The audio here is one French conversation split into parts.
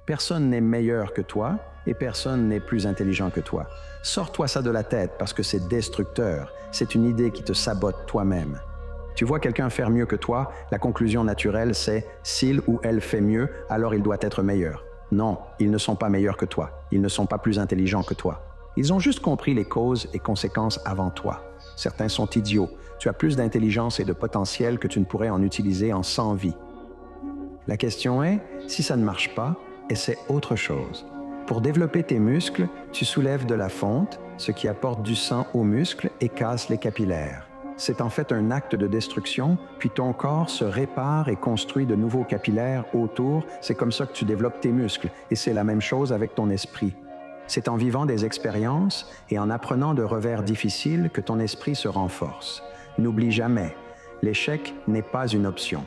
Personne n'est meilleur que toi et personne n'est plus intelligent que toi. Sors-toi ça de la tête parce que c'est destructeur. C'est une idée qui te sabote toi-même. Tu vois quelqu'un faire mieux que toi, la conclusion naturelle c'est s'il ou elle fait mieux, alors il doit être meilleur. Non, ils ne sont pas meilleurs que toi. Ils ne sont pas plus intelligents que toi. Ils ont juste compris les causes et conséquences avant toi. Certains sont idiots. Tu as plus d'intelligence et de potentiel que tu ne pourrais en utiliser en 100 vies. La question est, si ça ne marche pas, essaie autre chose. Pour développer tes muscles, tu soulèves de la fonte, ce qui apporte du sang aux muscles et casse les capillaires. C'est en fait un acte de destruction, puis ton corps se répare et construit de nouveaux capillaires autour. C'est comme ça que tu développes tes muscles, et c'est la même chose avec ton esprit. C'est en vivant des expériences et en apprenant de revers difficiles que ton esprit se renforce. N'oublie jamais, l'échec n'est pas une option.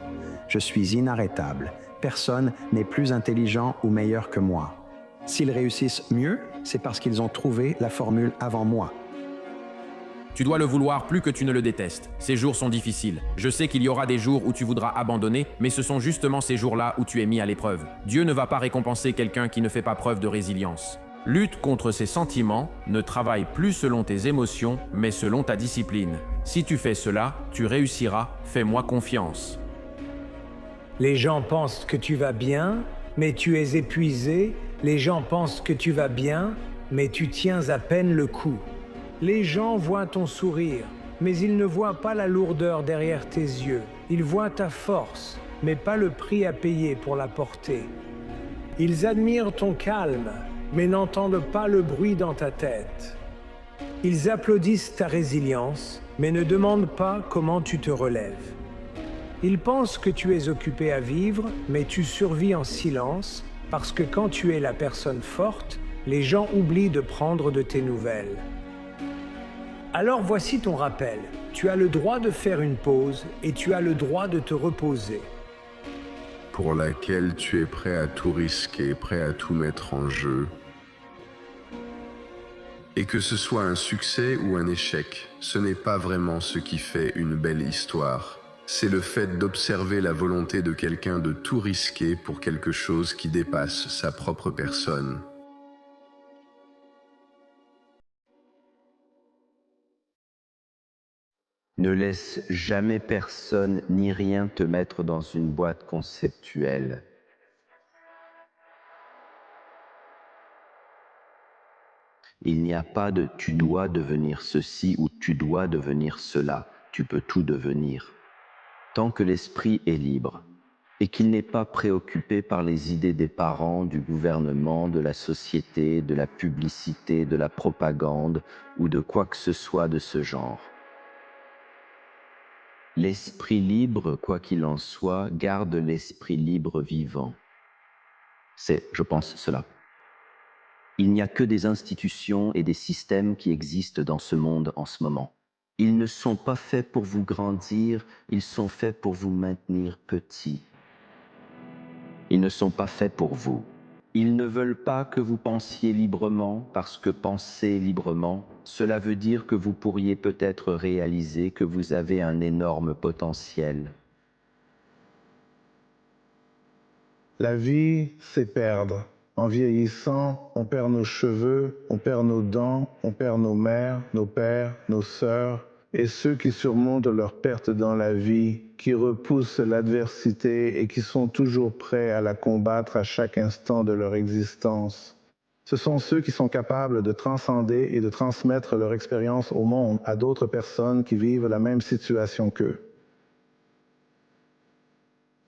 Je suis inarrêtable. Personne n'est plus intelligent ou meilleur que moi. S'ils réussissent mieux, c'est parce qu'ils ont trouvé la formule avant moi. Tu dois le vouloir plus que tu ne le détestes. Ces jours sont difficiles. Je sais qu'il y aura des jours où tu voudras abandonner, mais ce sont justement ces jours-là où tu es mis à l'épreuve. Dieu ne va pas récompenser quelqu'un qui ne fait pas preuve de résilience. Lutte contre ces sentiments, ne travaille plus selon tes émotions, mais selon ta discipline. Si tu fais cela, tu réussiras, fais-moi confiance. Les gens pensent que tu vas bien, mais tu es épuisé. Les gens pensent que tu vas bien, mais tu tiens à peine le coup. Les gens voient ton sourire, mais ils ne voient pas la lourdeur derrière tes yeux. Ils voient ta force, mais pas le prix à payer pour la porter. Ils admirent ton calme, mais n'entendent pas le bruit dans ta tête. Ils applaudissent ta résilience, mais ne demandent pas comment tu te relèves. Ils pensent que tu es occupé à vivre, mais tu survis en silence, parce que quand tu es la personne forte, les gens oublient de prendre de tes nouvelles. Alors voici ton rappel. Tu as le droit de faire une pause et tu as le droit de te reposer. Pour laquelle tu es prêt à tout risquer, prêt à tout mettre en jeu. Et que ce soit un succès ou un échec, ce n'est pas vraiment ce qui fait une belle histoire. C'est le fait d'observer la volonté de quelqu'un de tout risquer pour quelque chose qui dépasse sa propre personne. Ne laisse jamais personne ni rien te mettre dans une boîte conceptuelle. Il n'y a pas de « tu dois devenir ceci » ou « tu dois devenir cela ». Tu peux tout devenir. Tant que l'esprit est libre et qu'il n'est pas préoccupé par les idées des parents, du gouvernement, de la société, de la publicité, de la propagande ou de quoi que ce soit de ce genre. L'esprit libre, quoi qu'il en soit, garde l'esprit libre vivant. C'est, je pense, cela. Il n'y a que des institutions et des systèmes qui existent dans ce monde en ce moment. Ils ne sont pas faits pour vous grandir, ils sont faits pour vous maintenir petit. Ils ne sont pas faits pour vous. Ils ne veulent pas que vous pensiez librement, parce que penser librement, cela veut dire que vous pourriez peut-être réaliser que vous avez un énorme potentiel. La vie, c'est perdre. En vieillissant, on perd nos cheveux, on perd nos dents, on perd nos mères, nos pères, nos sœurs, et ceux qui surmontent leur perte dans la vie, qui repoussent l'adversité et qui sont toujours prêts à la combattre à chaque instant de leur existence. Ce sont ceux qui sont capables de transcender et de transmettre leur expérience au monde à d'autres personnes qui vivent la même situation qu'eux.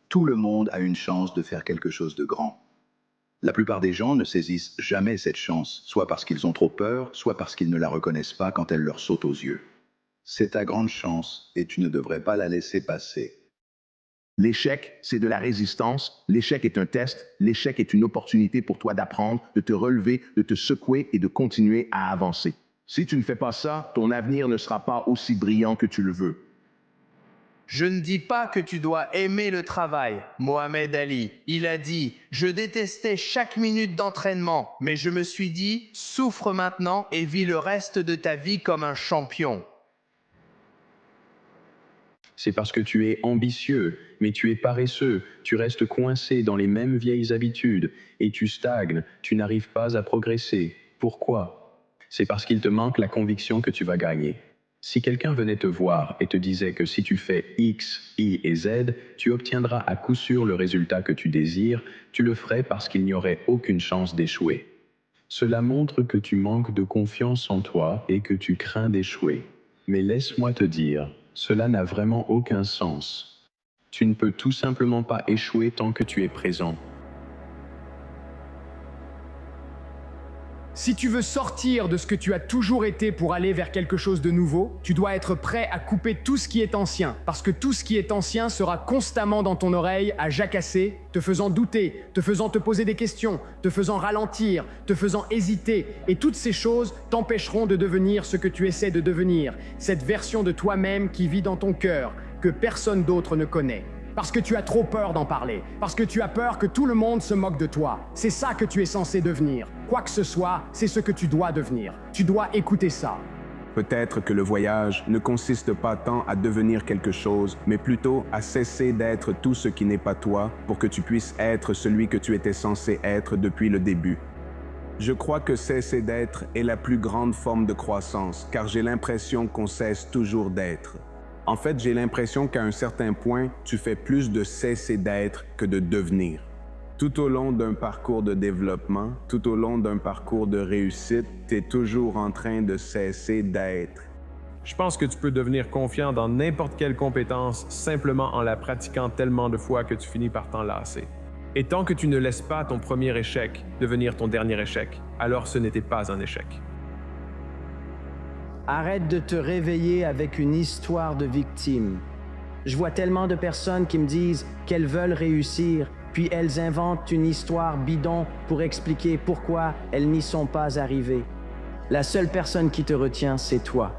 Tout le monde a une chance de faire quelque chose de grand. La plupart des gens ne saisissent jamais cette chance, soit parce qu'ils ont trop peur, soit parce qu'ils ne la reconnaissent pas quand elle leur saute aux yeux. C'est ta grande chance et tu ne devrais pas la laisser passer. L'échec, c'est de la résistance. L'échec est un test. L'échec est une opportunité pour toi d'apprendre, de te relever, de te secouer et de continuer à avancer. Si tu ne fais pas ça, ton avenir ne sera pas aussi brillant que tu le veux. Je ne dis pas que tu dois aimer le travail. Mohamed Ali, il a dit « Je détestais chaque minute d'entraînement, mais je me suis dit « Souffre maintenant et vis le reste de ta vie comme un champion ». C'est parce que tu es ambitieux, mais tu es paresseux, tu restes coincé dans les mêmes vieilles habitudes, et tu stagnes, tu n'arrives pas à progresser. Pourquoi? C'est parce qu'il te manque la conviction que tu vas gagner. Si quelqu'un venait te voir et te disait que si tu fais X, Y et Z, tu obtiendras à coup sûr le résultat que tu désires, tu le ferais parce qu'il n'y aurait aucune chance d'échouer. Cela montre que tu manques de confiance en toi et que tu crains d'échouer. Mais laisse-moi te dire, cela n'a vraiment aucun sens. Tu ne peux tout simplement pas échouer tant que tu es présent. Si tu veux sortir de ce que tu as toujours été pour aller vers quelque chose de nouveau, tu dois être prêt à couper tout ce qui est ancien, parce que tout ce qui est ancien sera constamment dans ton oreille à jacasser, te faisant douter, te faisant te poser des questions, te faisant ralentir, te faisant hésiter, et toutes ces choses t'empêcheront de devenir ce que tu essaies de devenir, cette version de toi-même qui vit dans ton cœur, que personne d'autre ne connaît. Parce que tu as trop peur d'en parler, parce que tu as peur que tout le monde se moque de toi. C'est ça que tu es censé devenir. Quoi que ce soit, c'est ce que tu dois devenir. Tu dois écouter ça. Peut-être que le voyage ne consiste pas tant à devenir quelque chose, mais plutôt à cesser d'être tout ce qui n'est pas toi pour que tu puisses être celui que tu étais censé être depuis le début. Je crois que cesser d'être est la plus grande forme de croissance, car j'ai l'impression qu'on cesse toujours d'être. En fait, j'ai l'impression qu'à un certain point, tu fais plus de cesser d'être que de devenir. Tout au long d'un parcours de développement, tout au long d'un parcours de réussite, tu es toujours en train de cesser d'être. Je pense que tu peux devenir confiant dans n'importe quelle compétence simplement en la pratiquant tellement de fois que tu finis par t'en lasser. Et tant que tu ne laisses pas ton premier échec devenir ton dernier échec, alors ce n'était pas un échec. Arrête de te réveiller avec une histoire de victime. Je vois tellement de personnes qui me disent qu'elles veulent réussir, puis elles inventent une histoire bidon pour expliquer pourquoi elles n'y sont pas arrivées. La seule personne qui te retient, c'est toi.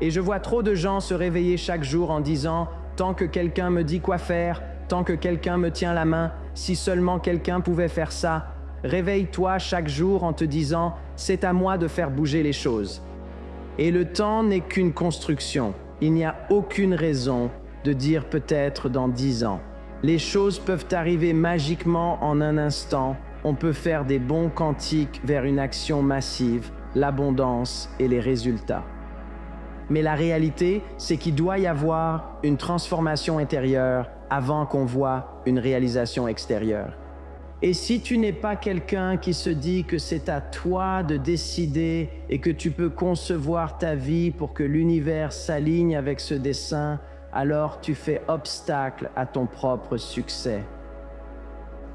Et je vois trop de gens se réveiller chaque jour en disant « Tant que quelqu'un me dit quoi faire, tant que quelqu'un me tient la main, si seulement quelqu'un pouvait faire ça. » Réveille-toi chaque jour en te disant « C'est à moi de faire bouger les choses. » Et le temps n'est qu'une construction. Il n'y a aucune raison de dire peut-être dans 10 ans. Les choses peuvent arriver magiquement en un instant. On peut faire des bonds quantiques vers une action massive, l'abondance et les résultats. Mais la réalité, c'est qu'il doit y avoir une transformation intérieure avant qu'on voit une réalisation extérieure. Et si tu n'es pas quelqu'un qui se dit que c'est à toi de décider et que tu peux concevoir ta vie pour que l'univers s'aligne avec ce dessein, alors tu fais obstacle à ton propre succès.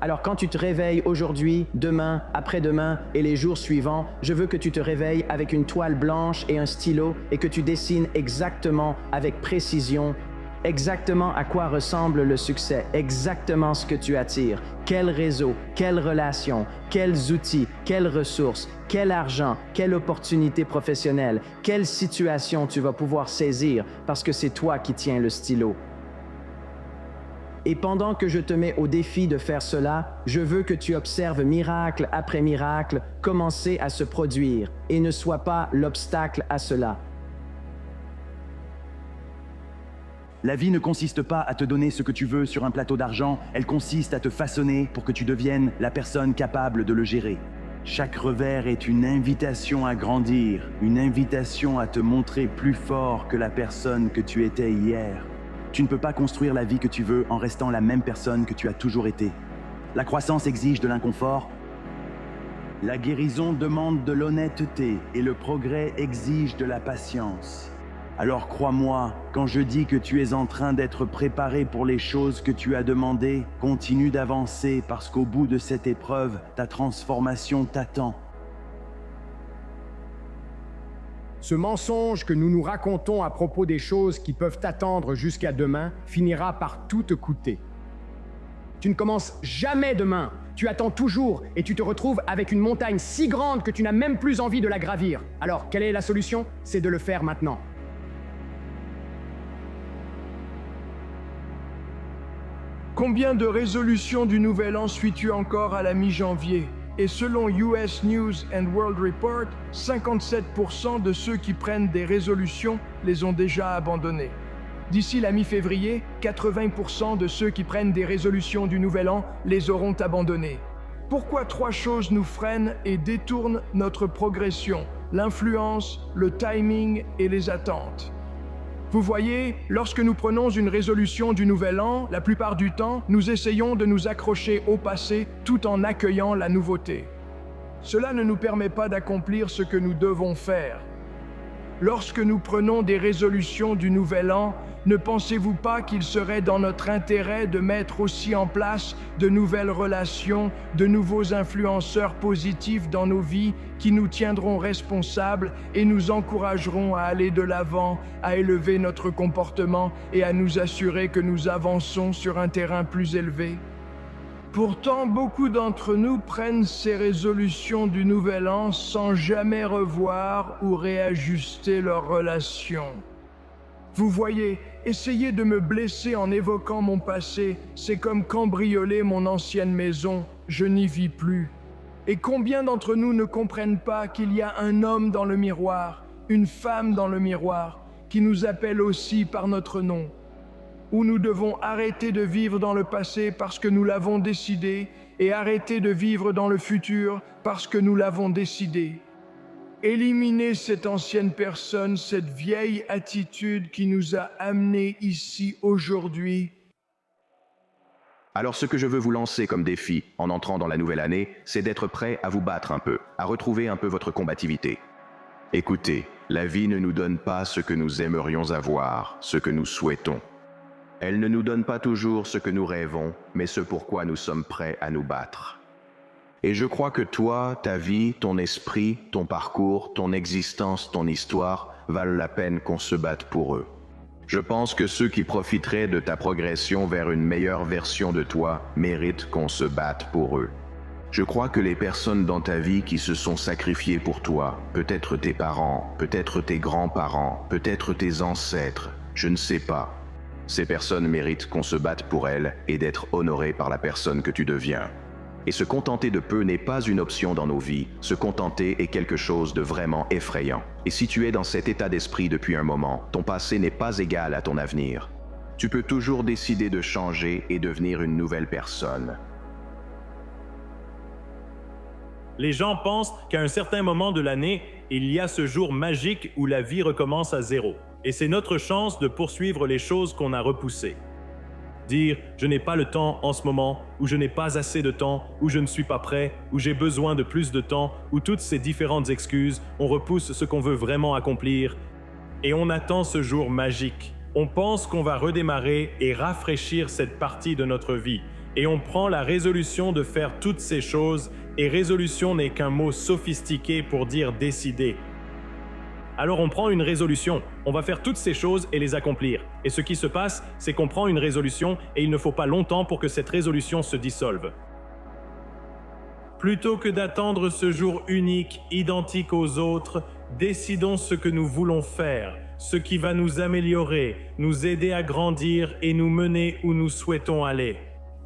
Alors quand tu te réveilles aujourd'hui, demain, après-demain et les jours suivants, je veux que tu te réveilles avec une toile blanche et un stylo et que tu dessines exactement, avec précision, exactement à quoi ressemble le succès, exactement ce que tu attires, quel réseau, quelles relations, quels outils, quelles ressources, quel argent, quelle opportunité professionnelle, quelle situation tu vas pouvoir saisir parce que c'est toi qui tiens le stylo. Et pendant que je te mets au défi de faire cela, je veux que tu observes miracle après miracle commencer à se produire et ne sois pas l'obstacle à cela. La vie ne consiste pas à te donner ce que tu veux sur un plateau d'argent, elle consiste à te façonner pour que tu deviennes la personne capable de le gérer. Chaque revers est une invitation à grandir, une invitation à te montrer plus fort que la personne que tu étais hier. Tu ne peux pas construire la vie que tu veux en restant la même personne que tu as toujours été. La croissance exige de l'inconfort. La guérison demande de l'honnêteté et le progrès exige de la patience. Alors crois-moi, quand je dis que tu es en train d'être préparé pour les choses que tu as demandées, continue d'avancer parce qu'au bout de cette épreuve, ta transformation t'attend. Ce mensonge que nous nous racontons à propos des choses qui peuvent t'attendre jusqu'à demain finira par tout te coûter. Tu ne commences jamais demain, tu attends toujours et tu te retrouves avec une montagne si grande que tu n'as même plus envie de la gravir. Alors, quelle est la solution? C'est de le faire maintenant. Combien de résolutions du Nouvel An suis-tu encore à la mi-janvier? Et selon US News and World Report, 57% de ceux qui prennent des résolutions les ont déjà abandonnées. D'ici la mi-février, 80% de ceux qui prennent des résolutions du Nouvel An les auront abandonnées. Pourquoi 3 choses nous freinent et détournent notre progression? L'influence, le timing et les attentes. Vous voyez, lorsque nous prenons une résolution du Nouvel An, la plupart du temps, nous essayons de nous accrocher au passé tout en accueillant la nouveauté. Cela ne nous permet pas d'accomplir ce que nous devons faire. Lorsque nous prenons des résolutions du Nouvel An, ne pensez-vous pas qu'il serait dans notre intérêt de mettre aussi en place de nouvelles relations, de nouveaux influenceurs positifs dans nos vies qui nous tiendront responsables et nous encourageront à aller de l'avant, à élever notre comportement et à nous assurer que nous avançons sur un terrain plus élevé? Pourtant, beaucoup d'entre nous prennent ces résolutions du Nouvel An sans jamais revoir ou réajuster leurs relations. Vous voyez, essayer de me blesser en évoquant mon passé, c'est comme cambrioler mon ancienne maison, je n'y vis plus. Et combien d'entre nous ne comprennent pas qu'il y a un homme dans le miroir, une femme dans le miroir, qui nous appelle aussi par notre nom? Où nous devons arrêter de vivre dans le passé parce que nous l'avons décidé et arrêter de vivre dans le futur parce que nous l'avons décidé. Éliminer cette ancienne personne, cette vieille attitude qui nous a amenés ici aujourd'hui. Alors ce que je veux vous lancer comme défi en entrant dans la nouvelle année, c'est d'être prêt à vous battre un peu, à retrouver un peu votre combativité. Écoutez, la vie ne nous donne pas ce que nous aimerions avoir, ce que nous souhaitons. Elle ne nous donne pas toujours ce que nous rêvons, mais ce pourquoi nous sommes prêts à nous battre. Et je crois que toi, ta vie, ton esprit, ton parcours, ton existence, ton histoire valent la peine qu'on se batte pour eux. Je pense que ceux qui profiteraient de ta progression vers une meilleure version de toi méritent qu'on se batte pour eux. Je crois que les personnes dans ta vie qui se sont sacrifiées pour toi, peut-être tes parents, peut-être tes grands-parents, peut-être tes ancêtres, je ne sais pas. Ces personnes méritent qu'on se batte pour elles et d'être honorées par la personne que tu deviens. Et se contenter de peu n'est pas une option dans nos vies. Se contenter est quelque chose de vraiment effrayant. Et si tu es dans cet état d'esprit depuis un moment, ton passé n'est pas égal à ton avenir. Tu peux toujours décider de changer et devenir une nouvelle personne. Les gens pensent qu'à un certain moment de l'année, il y a ce jour magique où la vie recommence à zéro. Et c'est notre chance de poursuivre les choses qu'on a repoussées. Dire « je n'ai pas le temps en ce moment » ou « je n'ai pas assez de temps » ou « je ne suis pas prêt » ou « j'ai besoin de plus de temps » ou toutes ces différentes excuses, on repousse ce qu'on veut vraiment accomplir et on attend ce jour magique. On pense qu'on va redémarrer et rafraîchir cette partie de notre vie et on prend la résolution de faire toutes ces choses et résolution n'est qu'un mot sophistiqué pour dire décider. Alors on prend une résolution, on va faire toutes ces choses et les accomplir. Et ce qui se passe, c'est qu'on prend une résolution et il ne faut pas longtemps pour que cette résolution se dissolve. Plutôt que d'attendre ce jour unique, identique aux autres, décidons ce que nous voulons faire, ce qui va nous améliorer, nous aider à grandir et nous mener où nous souhaitons aller.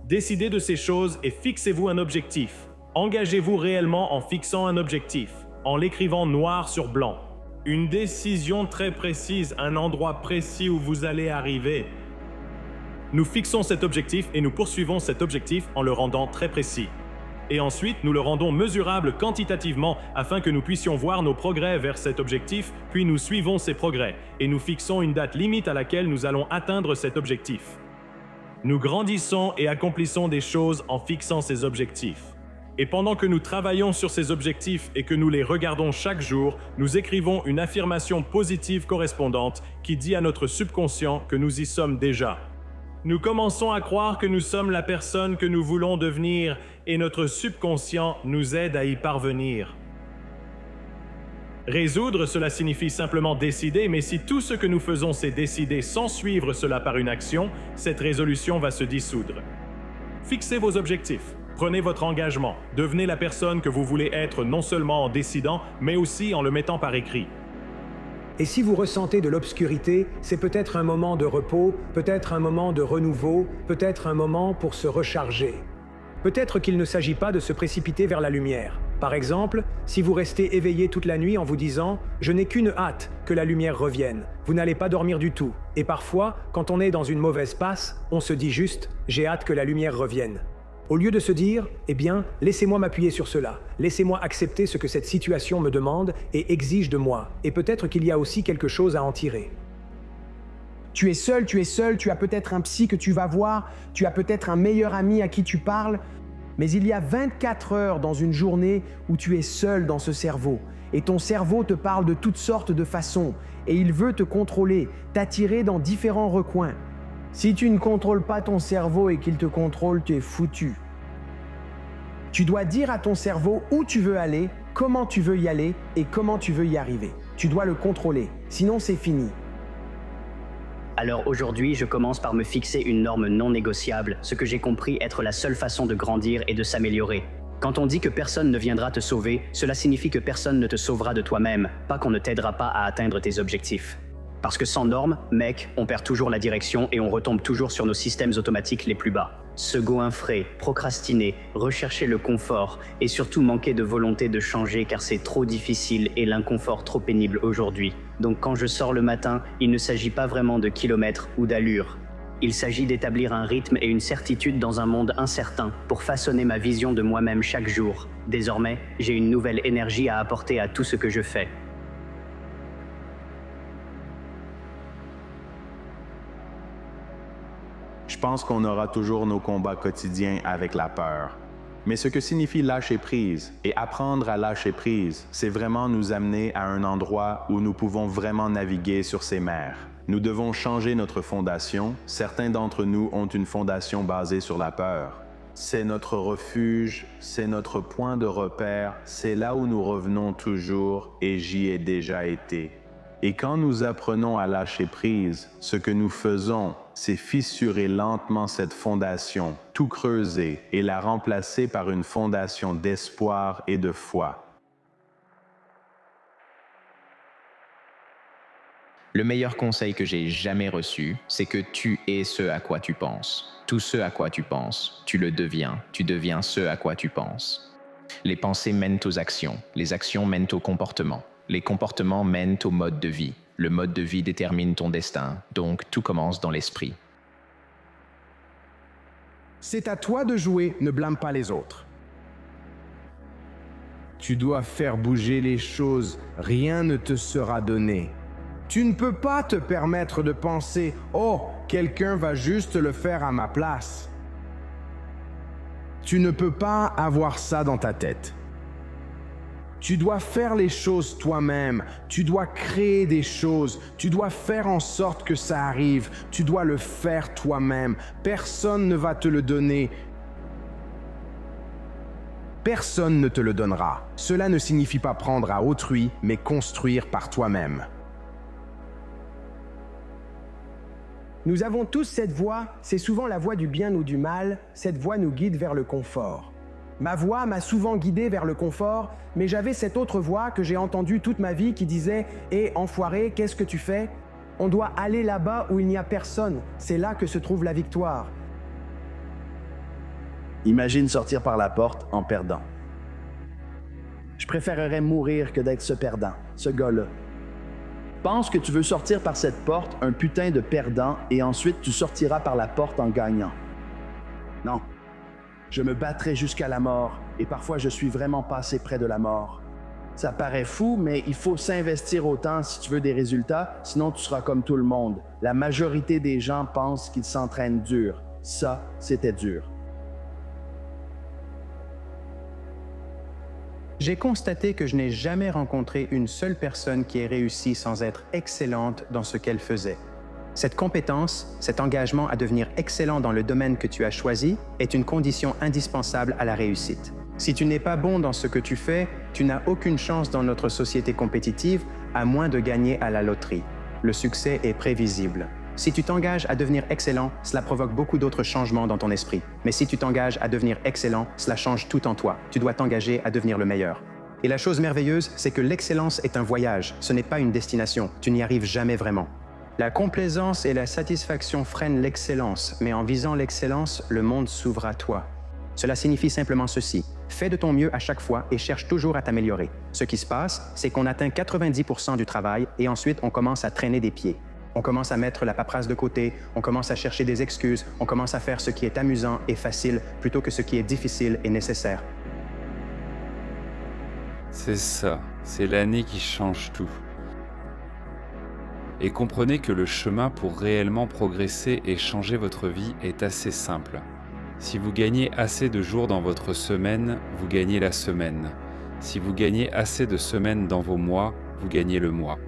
Décidez de ces choses et fixez-vous un objectif. Engagez-vous réellement en fixant un objectif, en l'écrivant noir sur blanc. Une décision très précise, un endroit précis où vous allez arriver. Nous fixons cet objectif et nous poursuivons cet objectif en le rendant très précis. Et ensuite, nous le rendons mesurable quantitativement afin que nous puissions voir nos progrès vers cet objectif, puis nous suivons ces progrès et nous fixons une date limite à laquelle nous allons atteindre cet objectif. Nous grandissons et accomplissons des choses en fixant ces objectifs. Et pendant que nous travaillons sur ces objectifs et que nous les regardons chaque jour, nous écrivons une affirmation positive correspondante qui dit à notre subconscient que nous y sommes déjà. Nous commençons à croire que nous sommes la personne que nous voulons devenir et notre subconscient nous aide à y parvenir. Résoudre, cela signifie simplement décider, mais si tout ce que nous faisons c'est décider sans suivre cela par une action, cette résolution va se dissoudre. Fixez vos objectifs. Prenez votre engagement, devenez la personne que vous voulez être non seulement en décidant, mais aussi en le mettant par écrit. Et si vous ressentez de l'obscurité, c'est peut-être un moment de repos, peut-être un moment de renouveau, peut-être un moment pour se recharger. Peut-être qu'il ne s'agit pas de se précipiter vers la lumière. Par exemple, si vous restez éveillé toute la nuit en vous disant « Je n'ai qu'une hâte que la lumière revienne », vous n'allez pas dormir du tout. Et parfois, quand on est dans une mauvaise passe, on se dit juste « J'ai hâte que la lumière revienne ». Au lieu de se dire « Eh bien, laissez-moi m'appuyer sur cela, laissez-moi accepter ce que cette situation me demande et exige de moi, et peut-être qu'il y a aussi quelque chose à en tirer. » Tu es seul, tu as peut-être un psy que tu vas voir, tu as peut-être un meilleur ami à qui tu parles, mais il y a 24 heures dans une journée où tu es seul dans ce cerveau, et ton cerveau te parle de toutes sortes de façons, et il veut te contrôler, t'attirer dans différents recoins. Si tu ne contrôles pas ton cerveau et qu'il te contrôle, tu es foutu. Tu dois dire à ton cerveau où tu veux aller, comment tu veux y aller et comment tu veux y arriver. Tu dois le contrôler, sinon c'est fini. Alors aujourd'hui, je commence par me fixer une norme non négociable, ce que j'ai compris être la seule façon de grandir et de s'améliorer. Quand on dit que personne ne viendra te sauver, cela signifie que personne ne te sauvera de toi-même, pas qu'on ne t'aidera pas à atteindre tes objectifs. Parce que sans normes, mec, on perd toujours la direction et on retombe toujours sur nos systèmes automatiques les plus bas. Se goinfrer, procrastiner, rechercher le confort et surtout manquer de volonté de changer car c'est trop difficile et l'inconfort trop pénible aujourd'hui. Donc quand je sors le matin, il ne s'agit pas vraiment de kilomètres ou d'allure. Il s'agit d'établir un rythme et une certitude dans un monde incertain pour façonner ma vision de moi-même chaque jour. Désormais, j'ai une nouvelle énergie à apporter à tout ce que je fais. Je pense qu'on aura toujours nos combats quotidiens avec la peur. Mais ce que signifie lâcher prise et apprendre à lâcher prise, c'est vraiment nous amener à un endroit où nous pouvons vraiment naviguer sur ces mers. Nous devons changer notre fondation. Certains d'entre nous ont une fondation basée sur la peur. C'est notre refuge, c'est notre point de repère, c'est là où nous revenons toujours et j'y ai déjà été. Et quand nous apprenons à lâcher prise, ce que nous faisons, c'est fissurer lentement cette fondation, tout creuser et la remplacer par une fondation d'espoir et de foi. Le meilleur conseil que j'ai jamais reçu, c'est que tu es ce à quoi tu penses. Tout ce à quoi tu penses, tu le deviens. Tu deviens ce à quoi tu penses. Les pensées mènent aux actions. Les actions mènent au comportement. Les comportements mènent au mode de vie. Le mode de vie détermine ton destin, donc tout commence dans l'esprit. C'est à toi de jouer, ne blâme pas les autres. Tu dois faire bouger les choses, rien ne te sera donné. Tu ne peux pas te permettre de penser « Oh, quelqu'un va juste le faire à ma place ». Tu ne peux pas avoir ça dans ta tête. Tu dois faire les choses toi-même, tu dois créer des choses, tu dois faire en sorte que ça arrive, tu dois le faire toi-même. Personne ne va te le donner. Personne ne te le donnera. Cela ne signifie pas prendre à autrui, mais construire par toi-même. Nous avons tous cette voix, c'est souvent la voix du bien ou du mal, cette voix nous guide vers le confort. Ma voix m'a souvent guidé vers le confort, mais j'avais cette autre voix que j'ai entendue toute ma vie qui disait « Hé, enfoiré, qu'est-ce que tu fais? On doit aller là-bas où il n'y a personne, c'est là que se trouve la victoire. » Imagine sortir par la porte en perdant. Je préférerais mourir que d'être ce perdant, ce gars-là. Pense que tu veux sortir par cette porte un putain de perdant et ensuite tu sortiras par la porte en gagnant. Non. Je me battrai jusqu'à la mort et parfois je suis vraiment passé près de la mort. Ça paraît fou, mais il faut s'investir autant si tu veux des résultats, sinon tu seras comme tout le monde. La majorité des gens pensent qu'ils s'entraînent dur. Ça, c'était dur. J'ai constaté que je n'ai jamais rencontré une seule personne qui ait réussi sans être excellente dans ce qu'elle faisait. Cette compétence, cet engagement à devenir excellent dans le domaine que tu as choisi est une condition indispensable à la réussite. Si tu n'es pas bon dans ce que tu fais, tu n'as aucune chance dans notre société compétitive à moins de gagner à la loterie. Le succès est prévisible. Si tu t'engages à devenir excellent, cela provoque beaucoup d'autres changements dans ton esprit. Mais si tu t'engages à devenir excellent, cela change tout en toi. Tu dois t'engager à devenir le meilleur. Et la chose merveilleuse, c'est que l'excellence est un voyage, ce n'est pas une destination. Tu n'y arrives jamais vraiment. La complaisance et la satisfaction freinent l'excellence, mais en visant l'excellence, le monde s'ouvre à toi. Cela signifie simplement ceci. Fais de ton mieux à chaque fois et cherche toujours à t'améliorer. Ce qui se passe, c'est qu'on atteint 90% du travail et ensuite on commence à traîner des pieds. On commence à mettre la paperasse de côté, on commence à chercher des excuses, on commence à faire ce qui est amusant et facile plutôt que ce qui est difficile et nécessaire. C'est ça, c'est l'année qui change tout. Et comprenez que le chemin pour réellement progresser et changer votre vie est assez simple. Si vous gagnez assez de jours dans votre semaine, vous gagnez la semaine. Si vous gagnez assez de semaines dans vos mois, vous gagnez le mois.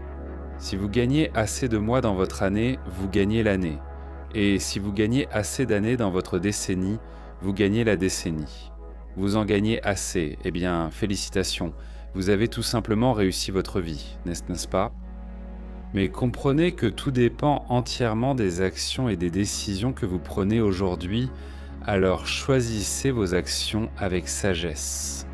Si vous gagnez assez de mois dans votre année, vous gagnez l'année. Et si vous gagnez assez d'années dans votre décennie, vous gagnez la décennie. Vous en gagnez assez, eh bien, félicitations. Vous avez tout simplement réussi votre vie, n'est-ce pas ? Mais comprenez que tout dépend entièrement des actions et des décisions que vous prenez aujourd'hui, alors choisissez vos actions avec sagesse.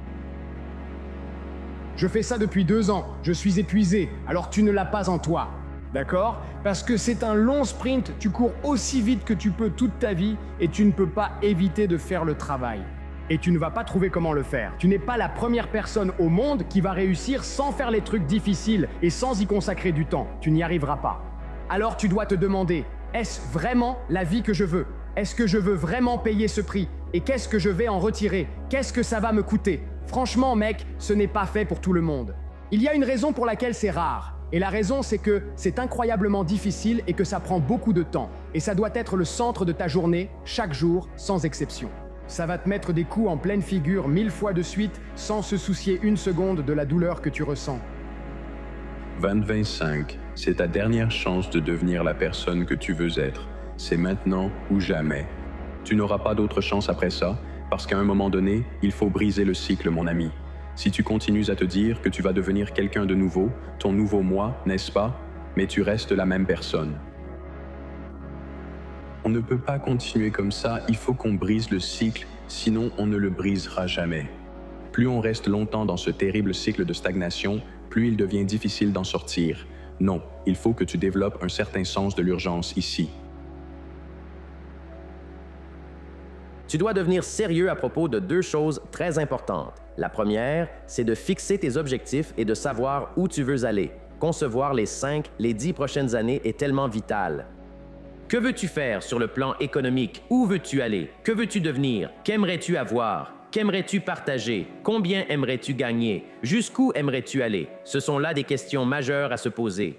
Je fais ça depuis 2 ans, je suis épuisé, alors tu ne l'as pas en toi. D'accord ? Parce que c'est un long sprint, tu cours aussi vite que tu peux toute ta vie et tu ne peux pas éviter de faire le travail. Et tu ne vas pas trouver comment le faire. Tu n'es pas la première personne au monde qui va réussir sans faire les trucs difficiles et sans y consacrer du temps. Tu n'y arriveras pas. Alors tu dois te demander, est-ce vraiment la vie que je veux ? Est-ce que je veux vraiment payer ce prix ? Et qu'est-ce que je vais en retirer ? Qu'est-ce que ça va me coûter ? Franchement, mec, ce n'est pas fait pour tout le monde. Il y a une raison pour laquelle c'est rare. Et la raison, c'est que c'est incroyablement difficile et que ça prend beaucoup de temps. Et ça doit être le centre de ta journée, chaque jour, sans exception. Ça va te mettre des coups en pleine figure 1000 fois de suite, sans se soucier une seconde de la douleur que tu ressens. 2025, c'est ta dernière chance de devenir la personne que tu veux être. C'est maintenant ou jamais. Tu n'auras pas d'autre chance après ça, parce qu'à un moment donné, il faut briser le cycle, mon ami. Si tu continues à te dire que tu vas devenir quelqu'un de nouveau, ton nouveau moi, n'est-ce pas? Mais tu restes la même personne. On ne peut pas continuer comme ça, il faut qu'on brise le cycle, sinon on ne le brisera jamais. Plus on reste longtemps dans ce terrible cycle de stagnation, plus il devient difficile d'en sortir. Non, il faut que tu développes un certain sens de l'urgence ici. Tu dois devenir sérieux à propos de 2 choses très importantes. La première, c'est de fixer tes objectifs et de savoir où tu veux aller. Concevoir les 5, les 10 prochaines années est tellement vital. Que veux-tu faire sur le plan économique? Où veux-tu aller? Que veux-tu devenir? Qu'aimerais-tu avoir? Qu'aimerais-tu partager? Combien aimerais-tu gagner? Jusqu'où aimerais-tu aller? Ce sont là des questions majeures à se poser.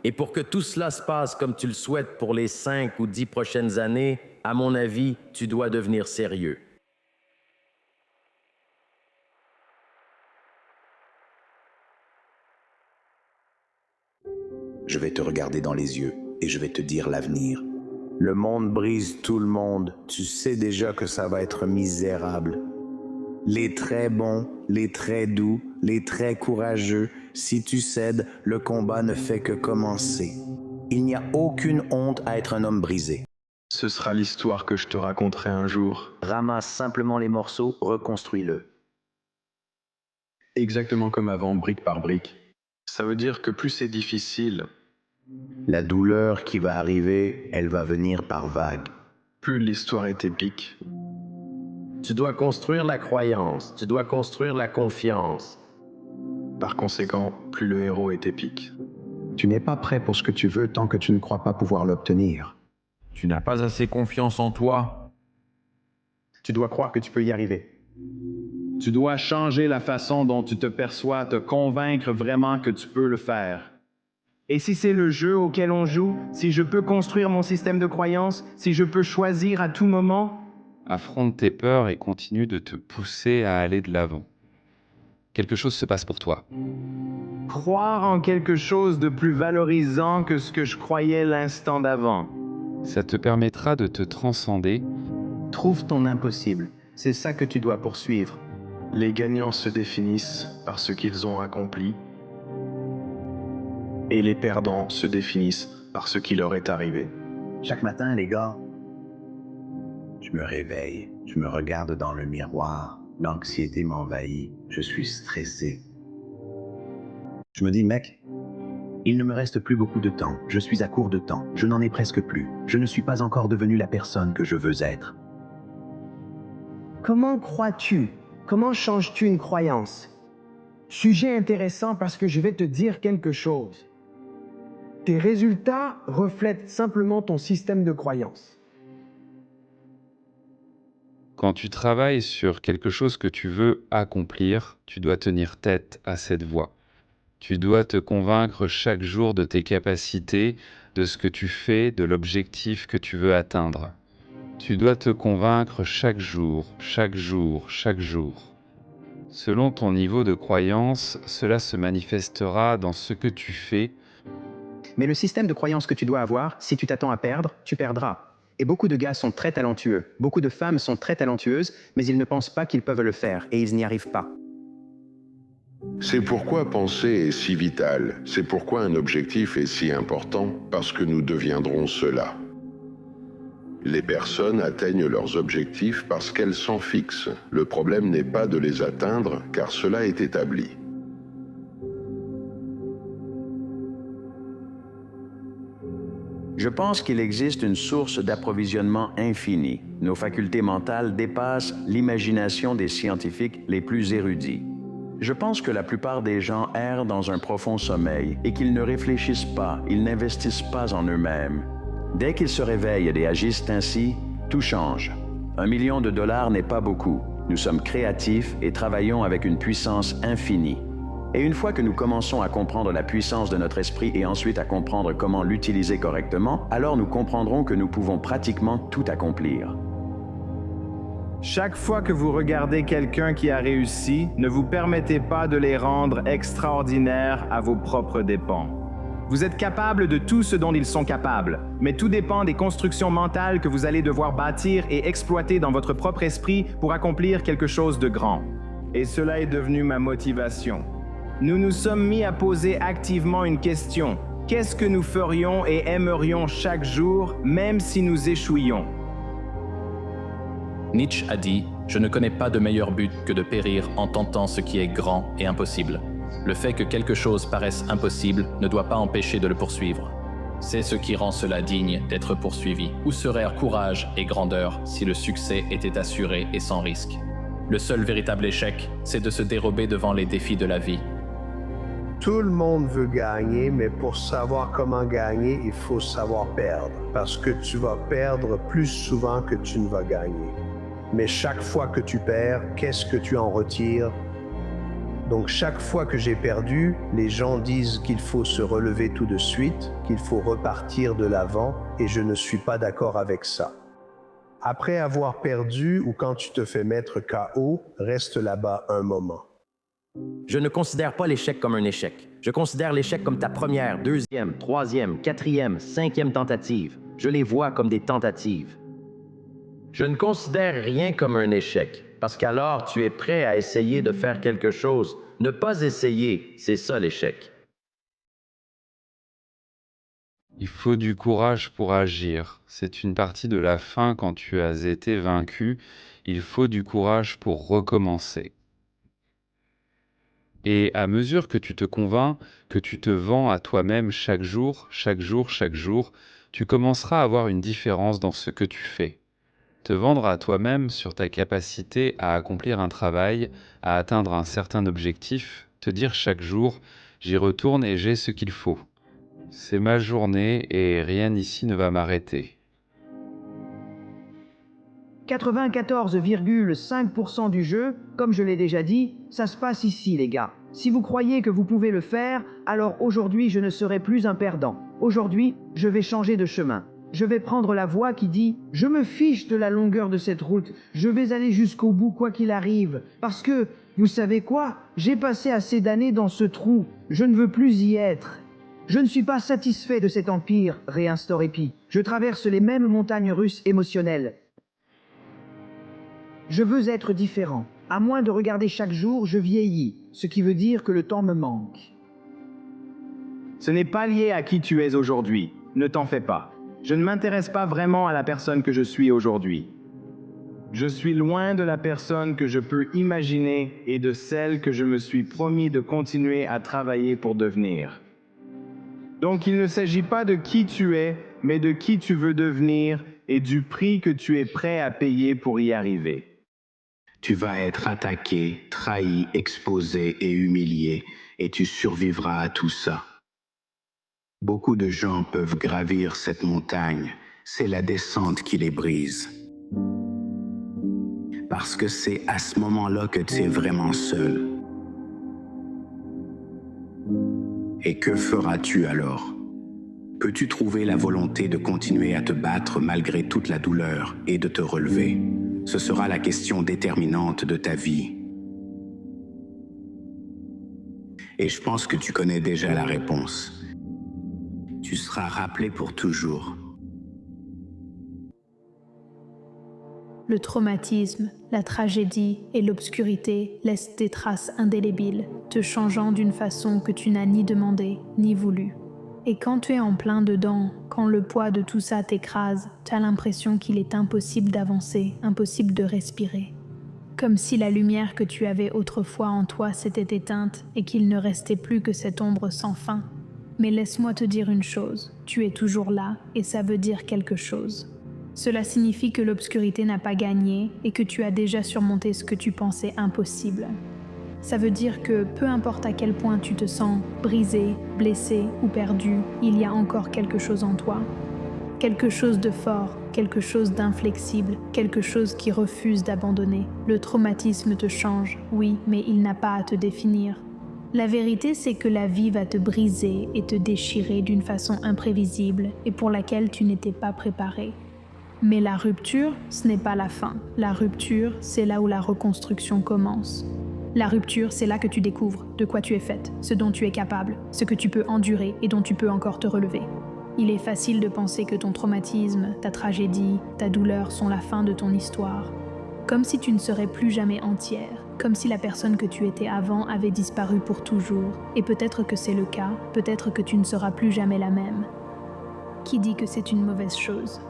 Et pour que tout cela se passe comme tu le souhaites pour les 5 ou 10 prochaines années, à mon avis, tu dois devenir sérieux. Je vais te regarder dans les yeux et je vais te dire l'avenir. Le monde brise tout le monde. Tu sais déjà que ça va être misérable. Les très bons, les très doux, les très courageux, si tu cèdes, le combat ne fait que commencer. Il n'y a aucune honte à être un homme brisé. Ce sera l'histoire que je te raconterai un jour. Ramasse simplement les morceaux, reconstruis-le. Exactement comme avant, brique par brique. Ça veut dire que plus c'est difficile, la douleur qui va arriver, elle va venir par vagues. Plus l'histoire est épique. Tu dois construire la croyance, tu dois construire la confiance. Par conséquent, plus le héros est épique. Tu n'es pas prêt pour ce que tu veux tant que tu ne crois pas pouvoir l'obtenir. Tu n'as pas assez confiance en toi. Tu dois croire que tu peux y arriver. Tu dois changer la façon dont tu te perçois, te convaincre vraiment que tu peux le faire. Et si c'est le jeu auquel on joue, si je peux construire mon système de croyance, si je peux choisir à tout moment... Affronte tes peurs et continue de te pousser à aller de l'avant. Quelque chose se passe pour toi. Croire en quelque chose de plus valorisant que ce que je croyais l'instant d'avant. Ça te permettra de te transcender. Trouve ton impossible. C'est ça que tu dois poursuivre. Les gagnants se définissent par ce qu'ils ont accompli. Et les perdants se définissent par ce qui leur est arrivé. Chaque matin, les gars, je me réveille, je me regarde dans le miroir, l'anxiété m'envahit, je suis stressé. Je me dis, mec, il ne me reste plus beaucoup de temps, je suis à court de temps, je n'en ai presque plus, je ne suis pas encore devenu la personne que je veux être. Comment crois-tu? Comment changes-tu une croyance? Sujet intéressant parce que je vais te dire quelque chose. Tes résultats reflètent simplement ton système de croyance. Quand tu travailles sur quelque chose que tu veux accomplir, tu dois tenir tête à cette voix. Tu dois te convaincre chaque jour de tes capacités, de ce que tu fais, de l'objectif que tu veux atteindre. Tu dois te convaincre chaque jour, chaque jour, chaque jour. Selon ton niveau de croyance, cela se manifestera dans ce que tu fais. Mais le système de croyance que tu dois avoir, si tu t'attends à perdre, tu perdras. Et beaucoup de gars sont très talentueux, beaucoup de femmes sont très talentueuses, mais ils ne pensent pas qu'ils peuvent le faire, et ils n'y arrivent pas. C'est pourquoi penser est si vital, c'est pourquoi un objectif est si important, parce que nous deviendrons cela. Les personnes atteignent leurs objectifs parce qu'elles s'en fixent. Le problème n'est pas de les atteindre, car cela est établi. Je pense qu'il existe une source d'approvisionnement infinie. Nos facultés mentales dépassent l'imagination des scientifiques les plus érudits. Je pense que la plupart des gens errent dans un profond sommeil et qu'ils ne réfléchissent pas, ils n'investissent pas en eux-mêmes. Dès qu'ils se réveillent et agissent ainsi, tout change. $1 million n'est pas beaucoup. Nous sommes créatifs et travaillons avec une puissance infinie. Et une fois que nous commençons à comprendre la puissance de notre esprit et ensuite à comprendre comment l'utiliser correctement, alors nous comprendrons que nous pouvons pratiquement tout accomplir. Chaque fois que vous regardez quelqu'un qui a réussi, ne vous permettez pas de les rendre extraordinaires à vos propres dépens. Vous êtes capable de tout ce dont ils sont capables, mais tout dépend des constructions mentales que vous allez devoir bâtir et exploiter dans votre propre esprit pour accomplir quelque chose de grand. Et cela est devenu ma motivation. Nous nous sommes mis à poser activement une question. Qu'est-ce que nous ferions et aimerions chaque jour, même si nous échouions? Nietzsche a dit « Je ne connais pas de meilleur but que de périr en tentant ce qui est grand et impossible. Le fait que quelque chose paraisse impossible ne doit pas empêcher de le poursuivre. C'est ce qui rend cela digne d'être poursuivi. Où serait courage et grandeur si le succès était assuré et sans risque? Le seul véritable échec, c'est de se dérober devant les défis de la vie. Tout le monde veut gagner, mais pour savoir comment gagner, il faut savoir perdre. Parce que tu vas perdre plus souvent que tu ne vas gagner. Mais chaque fois que tu perds, qu'est-ce que tu en retires? Donc chaque fois que j'ai perdu, les gens disent qu'il faut se relever tout de suite, qu'il faut repartir de l'avant, et je ne suis pas d'accord avec ça. Après avoir perdu ou quand tu te fais mettre KO, reste là-bas un moment. Je ne considère pas l'échec comme un échec. Je considère l'échec comme ta première, deuxième, troisième, quatrième, cinquième tentative. Je les vois comme des tentatives. Je ne considère rien comme un échec, parce qu'alors tu es prêt à essayer de faire quelque chose. Ne pas essayer, c'est ça l'échec. Il faut du courage pour agir. C'est une partie de la fin quand tu as été vaincu. Il faut du courage pour recommencer. Et à mesure que tu te convaincs, que tu te vends à toi-même chaque jour, tu commenceras à voir une différence dans ce que tu fais. Te vendre à toi-même sur ta capacité à accomplir un travail, à atteindre un certain objectif, te dire chaque jour « j'y retourne et j'ai ce qu'il faut ». C'est ma journée et rien ici ne va m'arrêter. 94,5% du jeu, comme je l'ai déjà dit, ça se passe ici les gars. Si vous croyez que vous pouvez le faire, alors aujourd'hui je ne serai plus un perdant. Aujourd'hui, je vais changer de chemin. Je vais prendre la voie qui dit « Je me fiche de la longueur de cette route, je vais aller jusqu'au bout quoi qu'il arrive. Parce que, vous savez quoi? J'ai passé assez d'années dans ce trou, je ne veux plus y être. Je ne suis pas satisfait de cet empire, réinstaure Epi. Je traverse les mêmes montagnes russes émotionnelles. Je veux être différent. À moins de regarder chaque jour, je vieillis, ce qui veut dire que le temps me manque. Ce n'est pas lié à qui tu es aujourd'hui, ne t'en fais pas. Je ne m'intéresse pas vraiment à la personne que je suis aujourd'hui. Je suis loin de la personne que je peux imaginer et de celle que je me suis promis de continuer à travailler pour devenir. Donc il ne s'agit pas de qui tu es, mais de qui tu veux devenir et du prix que tu es prêt à payer pour y arriver. Tu vas être attaqué, trahi, exposé et humilié, et tu survivras à tout ça. Beaucoup de gens peuvent gravir cette montagne, c'est la descente qui les brise. Parce que c'est à ce moment-là que tu es vraiment seul. Et que feras-tu alors? Peux-tu trouver la volonté de continuer à te battre malgré toute la douleur et de te relever? Ce sera la question déterminante de ta vie. Et je pense que tu connais déjà la réponse. Tu seras rappelé pour toujours. Le traumatisme, la tragédie et l'obscurité laissent des traces indélébiles, te changeant d'une façon que tu n'as ni demandé ni voulu. Et quand tu es en plein dedans, quand le poids de tout ça t'écrase, tu as l'impression qu'il est impossible d'avancer, impossible de respirer. Comme si la lumière que tu avais autrefois en toi s'était éteinte et qu'il ne restait plus que cette ombre sans fin. Mais laisse-moi te dire une chose, tu es toujours là et ça veut dire quelque chose. Cela signifie que l'obscurité n'a pas gagné et que tu as déjà surmonté ce que tu pensais impossible. Ça veut dire que peu importe à quel point tu te sens brisé, blessé ou perdu, il y a encore quelque chose en toi. Quelque chose de fort, quelque chose d'inflexible, quelque chose qui refuse d'abandonner. Le traumatisme te change, oui, mais il n'a pas à te définir. La vérité, c'est que la vie va te briser et te déchirer d'une façon imprévisible et pour laquelle tu n'étais pas préparé. Mais la rupture, ce n'est pas la fin. La rupture, c'est là où la reconstruction commence. La rupture, c'est là que tu découvres de quoi tu es faite, ce dont tu es capable, ce que tu peux endurer et dont tu peux encore te relever. Il est facile de penser que ton traumatisme, ta tragédie, ta douleur sont la fin de ton histoire. Comme si tu ne serais plus jamais entière, comme si la personne que tu étais avant avait disparu pour toujours. Et peut-être que c'est le cas, peut-être que tu ne seras plus jamais la même. Qui dit que c'est une mauvaise chose ?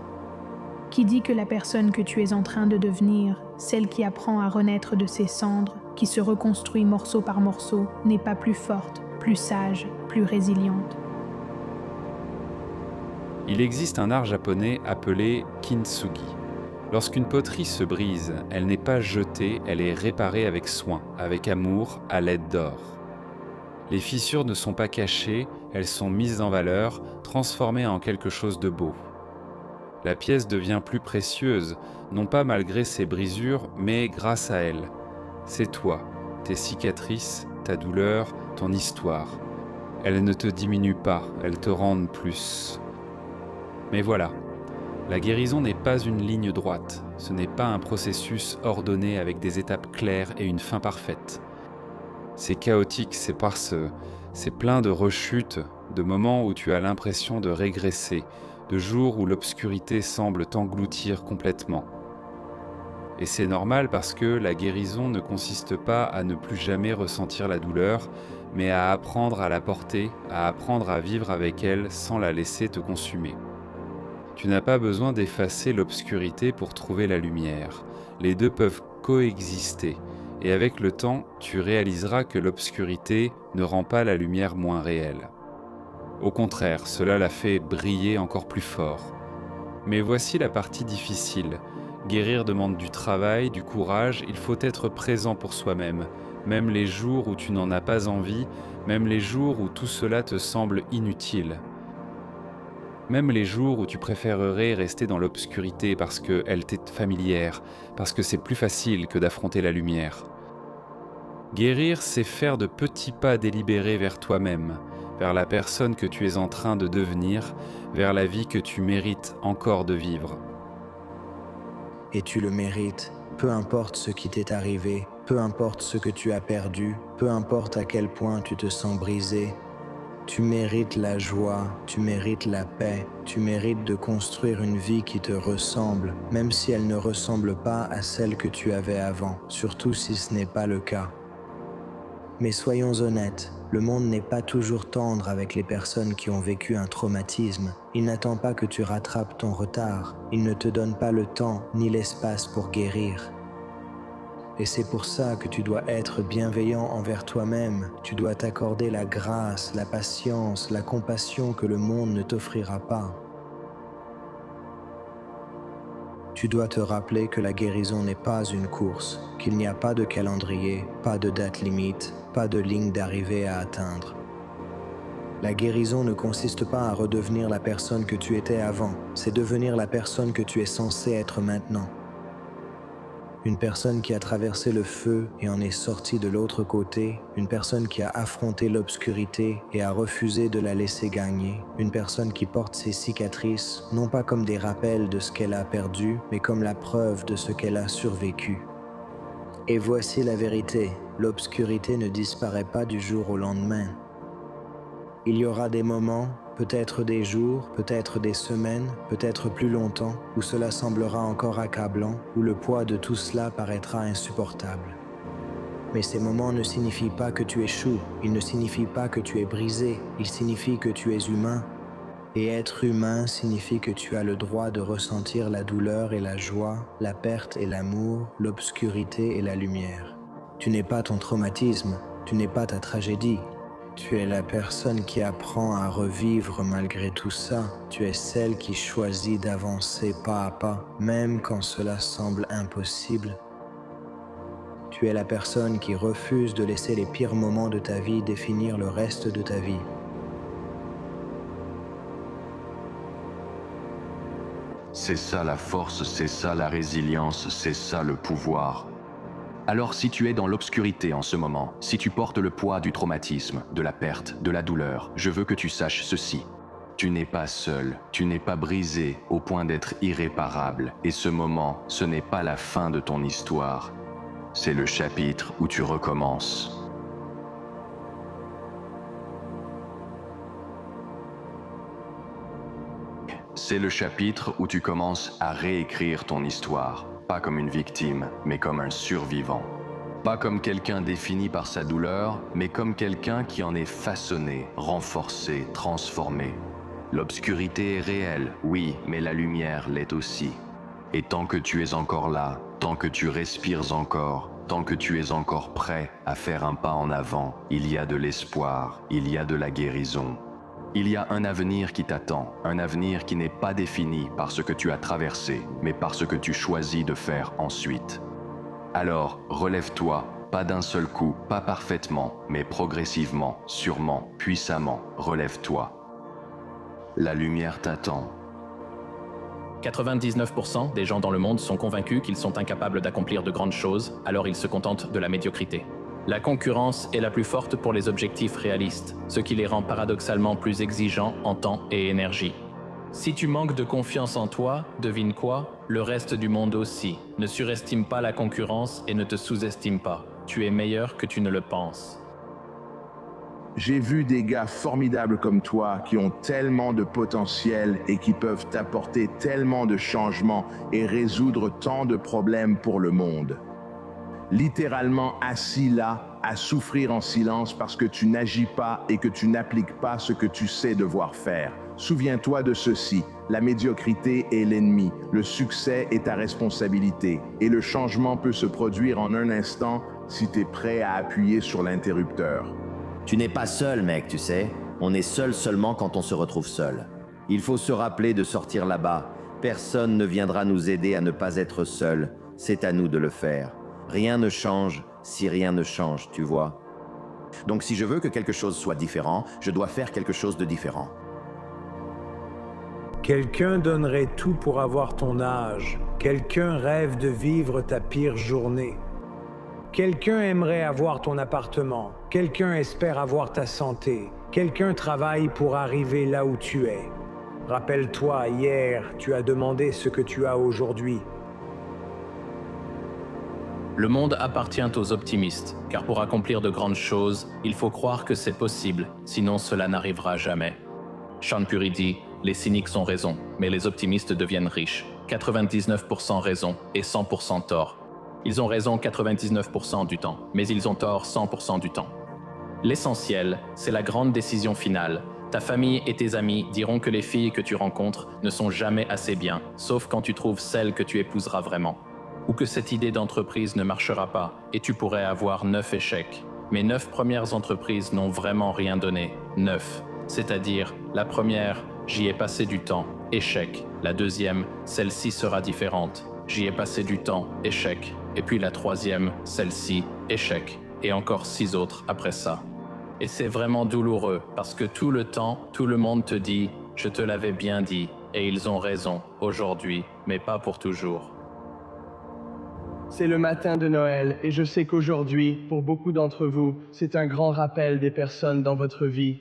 Qui dit que la personne que tu es en train de devenir, celle qui apprend à renaître de ses cendres, qui se reconstruit morceau par morceau, n'est pas plus forte, plus sage, plus résiliente? Il existe un art japonais appelé kintsugi. Lorsqu'une poterie se brise, elle n'est pas jetée, elle est réparée avec soin, avec amour, à l'aide d'or. Les fissures ne sont pas cachées, elles sont mises en valeur, transformées en quelque chose de beau. La pièce devient plus précieuse, non pas malgré ses brisures, mais grâce à elle. C'est toi, tes cicatrices, ta douleur, ton histoire. Elles ne te diminuent pas, elles te rendent plus. Mais voilà, la guérison n'est pas une ligne droite, ce n'est pas un processus ordonné avec des étapes claires et une fin parfaite. C'est chaotique, c'est plein de rechutes, de moments où tu as l'impression de régresser, de jours où l'obscurité semble t'engloutir complètement. Et c'est normal parce que la guérison ne consiste pas à ne plus jamais ressentir la douleur, mais à apprendre à la porter, à apprendre à vivre avec elle sans la laisser te consumer. Tu n'as pas besoin d'effacer l'obscurité pour trouver la lumière. Les deux peuvent coexister, et avec le temps, tu réaliseras que l'obscurité ne rend pas la lumière moins réelle. Au contraire, cela la fait briller encore plus fort. Mais voici la partie difficile. Guérir demande du travail, du courage, il faut être présent pour soi-même, même les jours où tu n'en as pas envie, même les jours où tout cela te semble inutile. Même les jours où tu préférerais rester dans l'obscurité parce qu'elle t'est familière, parce que c'est plus facile que d'affronter la lumière. Guérir, c'est faire de petits pas délibérés vers toi-même, vers la personne que tu es en train de devenir, vers la vie que tu mérites encore de vivre. Et tu le mérites, peu importe ce qui t'est arrivé, peu importe ce que tu as perdu, peu importe à quel point tu te sens brisé. Tu mérites la joie, tu mérites la paix, tu mérites de construire une vie qui te ressemble, même si elle ne ressemble pas à celle que tu avais avant, surtout si ce n'est pas le cas. Mais soyons honnêtes, le monde n'est pas toujours tendre avec les personnes qui ont vécu un traumatisme. Il n'attend pas que tu rattrapes ton retard. Il ne te donne pas le temps ni l'espace pour guérir. Et c'est pour ça que tu dois être bienveillant envers toi-même. Tu dois t'accorder la grâce, la patience, la compassion que le monde ne t'offrira pas. Tu dois te rappeler que la guérison n'est pas une course, qu'il n'y a pas de calendrier, pas de date limite, pas de ligne d'arrivée à atteindre. La guérison ne consiste pas à redevenir la personne que tu étais avant, c'est devenir la personne que tu es censé être maintenant. Une personne qui a traversé le feu et en est sortie de l'autre côté, une personne qui a affronté l'obscurité et a refusé de la laisser gagner, une personne qui porte ses cicatrices, non pas comme des rappels de ce qu'elle a perdu, mais comme la preuve de ce qu'elle a survécu. Et voici la vérité, l'obscurité ne disparaît pas du jour au lendemain. Il y aura des moments, peut-être des jours, peut-être des semaines, peut-être plus longtemps, où cela semblera encore accablant, où le poids de tout cela paraîtra insupportable. Mais ces moments ne signifient pas que tu échoues, ils ne signifient pas que tu es brisé, ils signifient que tu es humain. Et être humain signifie que tu as le droit de ressentir la douleur et la joie, la perte et l'amour, l'obscurité et la lumière. Tu n'es pas ton traumatisme, tu n'es pas ta tragédie. Tu es la personne qui apprend à revivre malgré tout ça. Tu es celle qui choisit d'avancer pas à pas, même quand cela semble impossible. Tu es la personne qui refuse de laisser les pires moments de ta vie définir le reste de ta vie. C'est ça la force, c'est ça la résilience, c'est ça le pouvoir. Alors si tu es dans l'obscurité en ce moment, si tu portes le poids du traumatisme, de la perte, de la douleur, je veux que tu saches ceci. Tu n'es pas seul, tu n'es pas brisé au point d'être irréparable. Et ce moment, ce n'est pas la fin de ton histoire. C'est le chapitre où tu recommences. C'est le chapitre où tu commences à réécrire ton histoire. Pas comme une victime, mais comme un survivant. Pas comme quelqu'un défini par sa douleur, mais comme quelqu'un qui en est façonné, renforcé, transformé. L'obscurité est réelle, oui, mais la lumière l'est aussi. Et tant que tu es encore là, tant que tu respires encore, tant que tu es encore prêt à faire un pas en avant, il y a de l'espoir, il y a de la guérison. Il y a un avenir qui t'attend, un avenir qui n'est pas défini par ce que tu as traversé, mais par ce que tu choisis de faire ensuite. Alors, relève-toi, pas d'un seul coup, pas parfaitement, mais progressivement, sûrement, puissamment, relève-toi. La lumière t'attend. 99% des gens dans le monde sont convaincus qu'ils sont incapables d'accomplir de grandes choses, alors ils se contentent de la médiocrité. La concurrence est la plus forte pour les objectifs réalistes, ce qui les rend paradoxalement plus exigeants en temps et énergie. Si tu manques de confiance en toi, devine quoi? Le reste du monde aussi. Ne surestime pas la concurrence et ne te sous-estime pas. Tu es meilleur que tu ne le penses. J'ai vu des gars formidables comme toi qui ont tellement de potentiel et qui peuvent t'apporter tellement de changements et résoudre tant de problèmes pour le monde. Littéralement assis là, à souffrir en silence parce que tu n'agis pas et que tu n'appliques pas ce que tu sais devoir faire. Souviens-toi de ceci, la médiocrité est l'ennemi, le succès est ta responsabilité et le changement peut se produire en un instant si tu es prêt à appuyer sur l'interrupteur. Tu n'es pas seul, mec, tu sais. On est seul seulement quand on se retrouve seul. Il faut se rappeler de sortir là-bas. Personne ne viendra nous aider à ne pas être seul. C'est à nous de le faire. Rien ne change si rien ne change, tu vois. Donc si je veux que quelque chose soit différent, je dois faire quelque chose de différent. Quelqu'un donnerait tout pour avoir ton âge. Quelqu'un rêve de vivre ta pire journée. Quelqu'un aimerait avoir ton appartement. Quelqu'un espère avoir ta santé. Quelqu'un travaille pour arriver là où tu es. Rappelle-toi, hier, tu as demandé ce que tu as aujourd'hui. Le monde appartient aux optimistes, car pour accomplir de grandes choses, il faut croire que c'est possible, sinon cela n'arrivera jamais. Sean Puri dit, les cyniques ont raison, mais les optimistes deviennent riches. 99% raison et 100% tort. Ils ont raison 99% du temps, mais ils ont tort 100% du temps. L'essentiel, c'est la grande décision finale. Ta famille et tes amis diront que les filles que tu rencontres ne sont jamais assez bien, sauf quand tu trouves celle que tu épouseras vraiment. Ou que cette idée d'entreprise ne marchera pas et tu pourrais avoir 9 échecs. Mes 9 premières entreprises n'ont vraiment rien donné. 9. C'est-à-dire, la première, j'y ai passé du temps. échec. La deuxième, celle-ci sera différente. J'y ai passé du temps, échec. Et puis la troisième, celle-ci, échec. Et encore 6 autres après ça. Et c'est vraiment douloureux parce que tout le temps, tout le monde te dit « Je te l'avais bien dit » et ils ont raison, aujourd'hui, mais pas pour toujours. C'est le matin de Noël et je sais qu'aujourd'hui, pour beaucoup d'entre vous, c'est un grand rappel des personnes dans votre vie.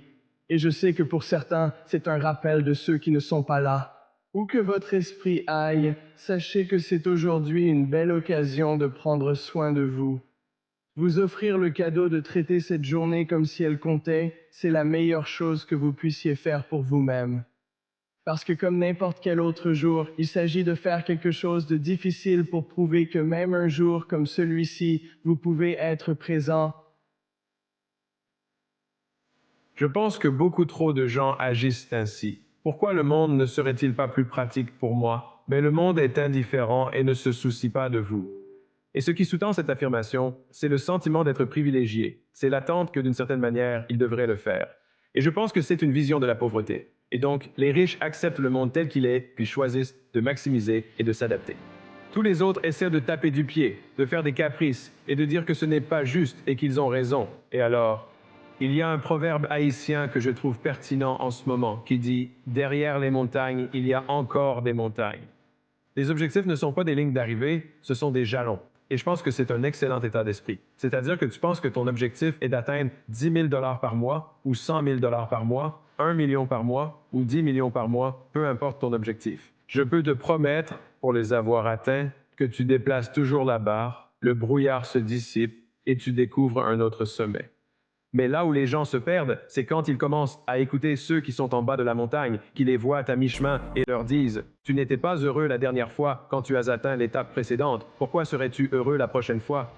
Et je sais que pour certains, c'est un rappel de ceux qui ne sont pas là. Où que votre esprit aille, sachez que c'est aujourd'hui une belle occasion de prendre soin de vous. Vous offrir le cadeau de traiter cette journée comme si elle comptait, c'est la meilleure chose que vous puissiez faire pour vous-même. Parce que comme n'importe quel autre jour, il s'agit de faire quelque chose de difficile pour prouver que même un jour comme celui-ci, vous pouvez être présent. Je pense que beaucoup trop de gens agissent ainsi. Pourquoi le monde ne serait-il pas plus pratique pour moi? Mais le monde est indifférent et ne se soucie pas de vous. Et ce qui sous-tend cette affirmation, c'est le sentiment d'être privilégié. C'est l'attente que d'une certaine manière, ils devraient le faire. Et je pense que c'est une vision de la pauvreté. Et donc, les riches acceptent le monde tel qu'il est, puis choisissent de maximiser et de s'adapter. Tous les autres essaient de taper du pied, de faire des caprices et de dire que ce n'est pas juste et qu'ils ont raison. Et alors, il y a un proverbe haïtien que je trouve pertinent en ce moment qui dit « Derrière les montagnes, il y a encore des montagnes ». Les objectifs ne sont pas des lignes d'arrivée, ce sont des jalons. Et je pense que c'est un excellent état d'esprit. C'est-à-dire que tu penses que ton objectif est d'atteindre 10 000 $ par mois ou 100 000 $ par mois, 1 million par mois ou 10 millions par mois, peu importe ton objectif. Je peux te promettre, pour les avoir atteints, que tu déplaces toujours la barre, le brouillard se dissipe et tu découvres un autre sommet. Mais là où les gens se perdent, c'est quand ils commencent à écouter ceux qui sont en bas de la montagne, qui les voient à mi-chemin et leur disent « Tu n'étais pas heureux la dernière fois quand tu as atteint l'étape précédente, pourquoi serais-tu heureux la prochaine fois ?»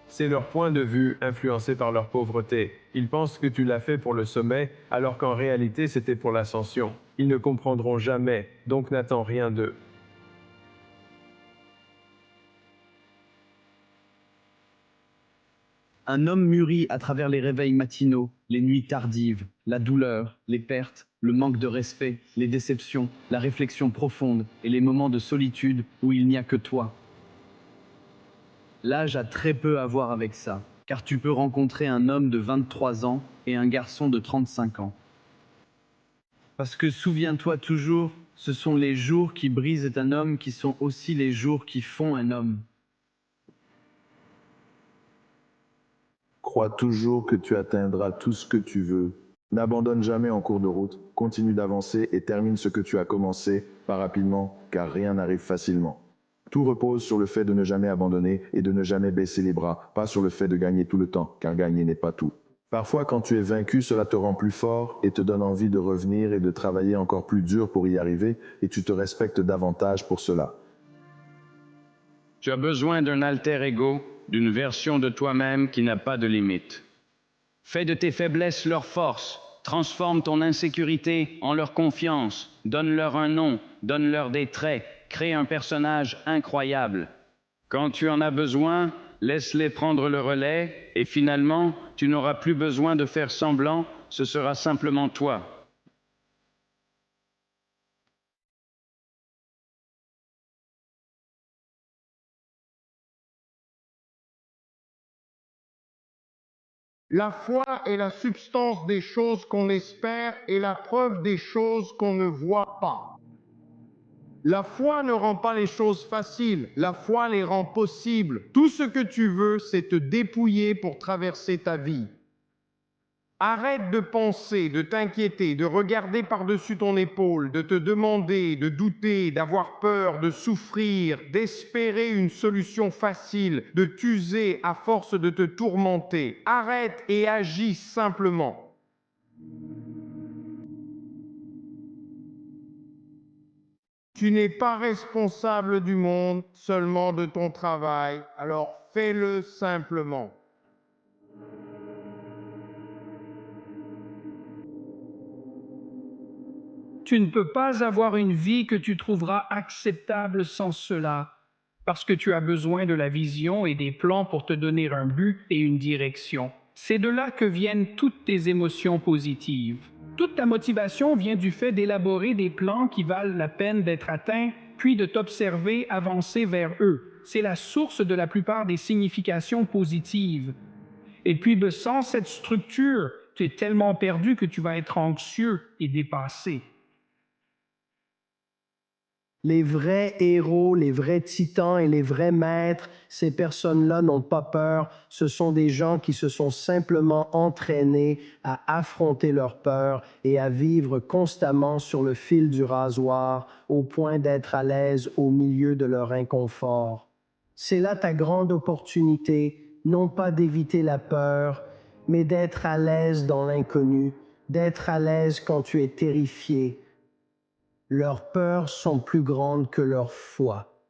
C'est leur point de vue influencé par leur pauvreté. Ils pensent que tu l'as fait pour le sommet, alors qu'en réalité c'était pour l'ascension. Ils ne comprendront jamais, donc n'attends rien d'eux. Un homme mûrit à travers les réveils matinaux, les nuits tardives, la douleur, les pertes, le manque de respect, les déceptions, la réflexion profonde et les moments de solitude où il n'y a que toi. L'âge a très peu à voir avec ça, car tu peux rencontrer un homme de 23 ans et un garçon de 35 ans. Parce que souviens-toi toujours, ce sont les jours qui brisent un homme qui sont aussi les jours qui font un homme. Crois toujours que tu atteindras tout ce que tu veux. N'abandonne jamais en cours de route, continue d'avancer et termine ce que tu as commencé, pas rapidement, car rien n'arrive facilement. Tout repose sur le fait de ne jamais abandonner et de ne jamais baisser les bras, pas sur le fait de gagner tout le temps, car gagner n'est pas tout. Parfois, quand tu es vaincu, cela te rend plus fort et te donne envie de revenir et de travailler encore plus dur pour y arriver, et tu te respectes davantage pour cela. Tu as besoin d'un alter ego, d'une version de toi-même qui n'a pas de limite. Fais de tes faiblesses leur force, transforme ton insécurité en leur confiance, donne-leur un nom, donne-leur des traits, crée un personnage incroyable. Quand tu en as besoin, laisse-les prendre le relais et finalement, tu n'auras plus besoin de faire semblant, ce sera simplement toi. La foi est la substance des choses qu'on espère et la preuve des choses qu'on ne voit pas. La foi ne rend pas les choses faciles, la foi les rend possibles. Tout ce que tu veux, c'est te dépouiller pour traverser ta vie. Arrête de penser, de t'inquiéter, de regarder par-dessus ton épaule, de te demander, de douter, d'avoir peur, de souffrir, d'espérer une solution facile, de t'user à force de te tourmenter. Arrête et agis simplement. Tu n'es pas responsable du monde, seulement de ton travail, alors fais-le simplement. Tu ne peux pas avoir une vie que tu trouveras acceptable sans cela, parce que tu as besoin de la vision et des plans pour te donner un but et une direction. C'est de là que viennent toutes tes émotions positives. Toute ta motivation vient du fait d'élaborer des plans qui valent la peine d'être atteints, puis de t'observer avancer vers eux. C'est la source de la plupart des significations positives. Et puis, sans cette structure, tu es tellement perdu que tu vas être anxieux et dépassé. Les vrais héros, les vrais titans et les vrais maîtres, ces personnes-là n'ont pas peur. Ce sont des gens qui se sont simplement entraînés à affronter leur peur et à vivre constamment sur le fil du rasoir au point d'être à l'aise au milieu de leur inconfort. C'est là ta grande opportunité, non pas d'éviter la peur, mais d'être à l'aise dans l'inconnu, d'être à l'aise quand tu es terrifié. Leurs peurs sont plus grandes que leur foi.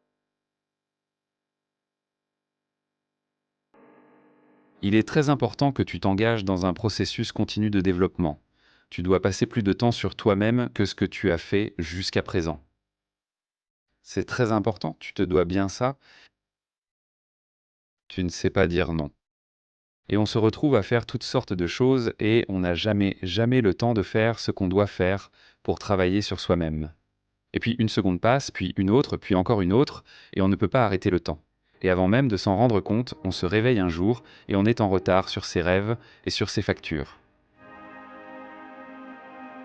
Il est très important que tu t'engages dans un processus continu de développement. Tu dois passer plus de temps sur toi-même que ce que tu as fait jusqu'à présent. C'est très important, tu te dois bien ça. Tu ne sais pas dire non. Et on se retrouve à faire toutes sortes de choses et on n'a jamais le temps de faire ce qu'on doit faire pour travailler sur soi-même. Et puis une seconde passe, puis une autre, puis encore une autre, et on ne peut pas arrêter le temps. Et avant même de s'en rendre compte, on se réveille un jour et on est en retard sur ses rêves et sur ses factures.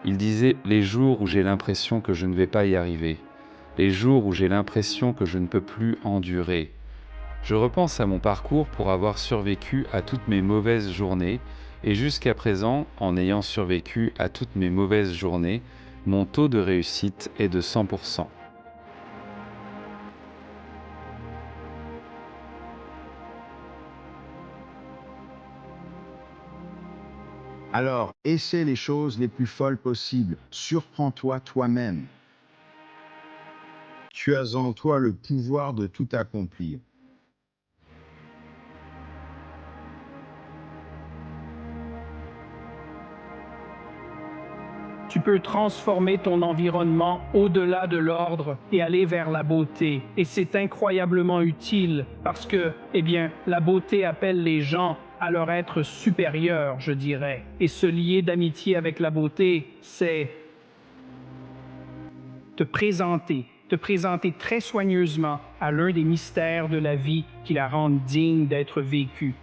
Il disait « Les jours où j'ai l'impression que je ne vais pas y arriver, les jours où j'ai l'impression que je ne peux plus endurer. » Je repense à mon parcours pour avoir survécu à toutes mes mauvaises journées, et jusqu'à présent, en ayant survécu à toutes mes mauvaises journées, mon taux de réussite est de 100%. Alors, essaie les choses les plus folles possibles. Surprends-toi toi-même. Tu as en toi le pouvoir de tout accomplir. Tu peux transformer ton environnement au-delà de l'ordre et aller vers la beauté. Et c'est incroyablement utile parce que, la beauté appelle les gens à leur être supérieur, je dirais. Et se lier d'amitié avec la beauté, c'est te présenter très soigneusement à l'un des mystères de la vie qui la rendent digne d'être vécue.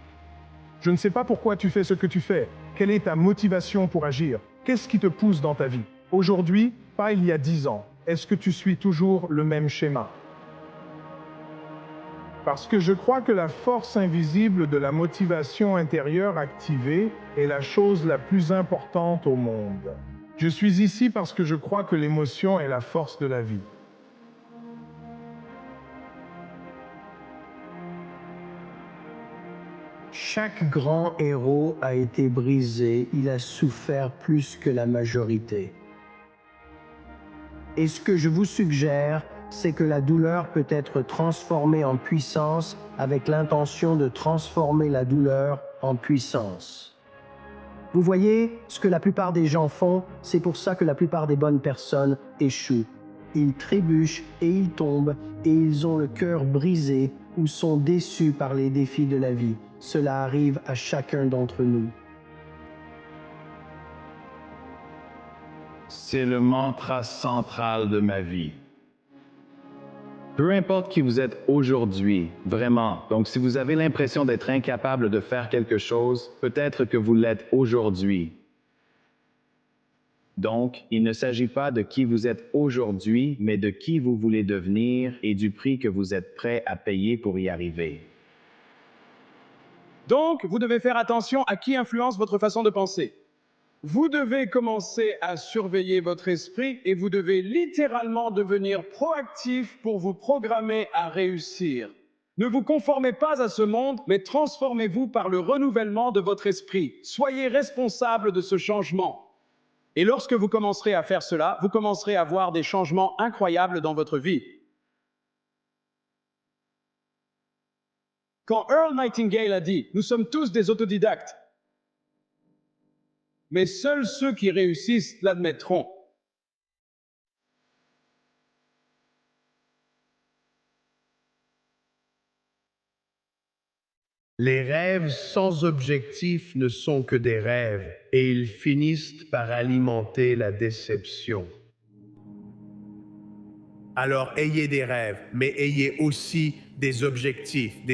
Je ne sais pas pourquoi tu fais ce que tu fais. Quelle est ta motivation pour agir? Qu'est-ce qui te pousse dans ta vie? Aujourd'hui, pas il y a 10 ans. Est-ce que tu suis toujours le même schéma? Parce que je crois que la force invisible de la motivation intérieure activée est la chose la plus importante au monde. Je suis ici parce que je crois que l'émotion est la force de la vie. Chaque grand héros a été brisé, il a souffert plus que la majorité. Et ce que je vous suggère, c'est que la douleur peut être transformée en puissance avec l'intention de transformer la douleur en puissance. Vous voyez, ce que la plupart des gens font, c'est pour ça que la plupart des bonnes personnes échouent. Ils trébuchent et ils tombent et ils ont le cœur brisé ou sont déçus par les défis de la vie. Cela arrive à chacun d'entre nous. C'est le mantra central de ma vie. Peu importe qui vous êtes aujourd'hui, vraiment. Donc, si vous avez l'impression d'être incapable de faire quelque chose, peut-être que vous l'êtes aujourd'hui. Donc, il ne s'agit pas de qui vous êtes aujourd'hui, mais de qui vous voulez devenir et du prix que vous êtes prêt à payer pour y arriver. Donc, vous devez faire attention à qui influence votre façon de penser. Vous devez commencer à surveiller votre esprit et vous devez littéralement devenir proactif pour vous programmer à réussir. Ne vous conformez pas à ce monde, mais transformez-vous par le renouvellement de votre esprit. Soyez responsable de ce changement. Et lorsque vous commencerez à faire cela, vous commencerez à voir des changements incroyables dans votre vie. Quand Earl Nightingale a dit « Nous sommes tous des autodidactes », mais seuls ceux qui réussissent l'admettront. Les rêves sans objectif ne sont que des rêves et ils finissent par alimenter la déception. Alors ayez des rêves, mais ayez aussi des objectifs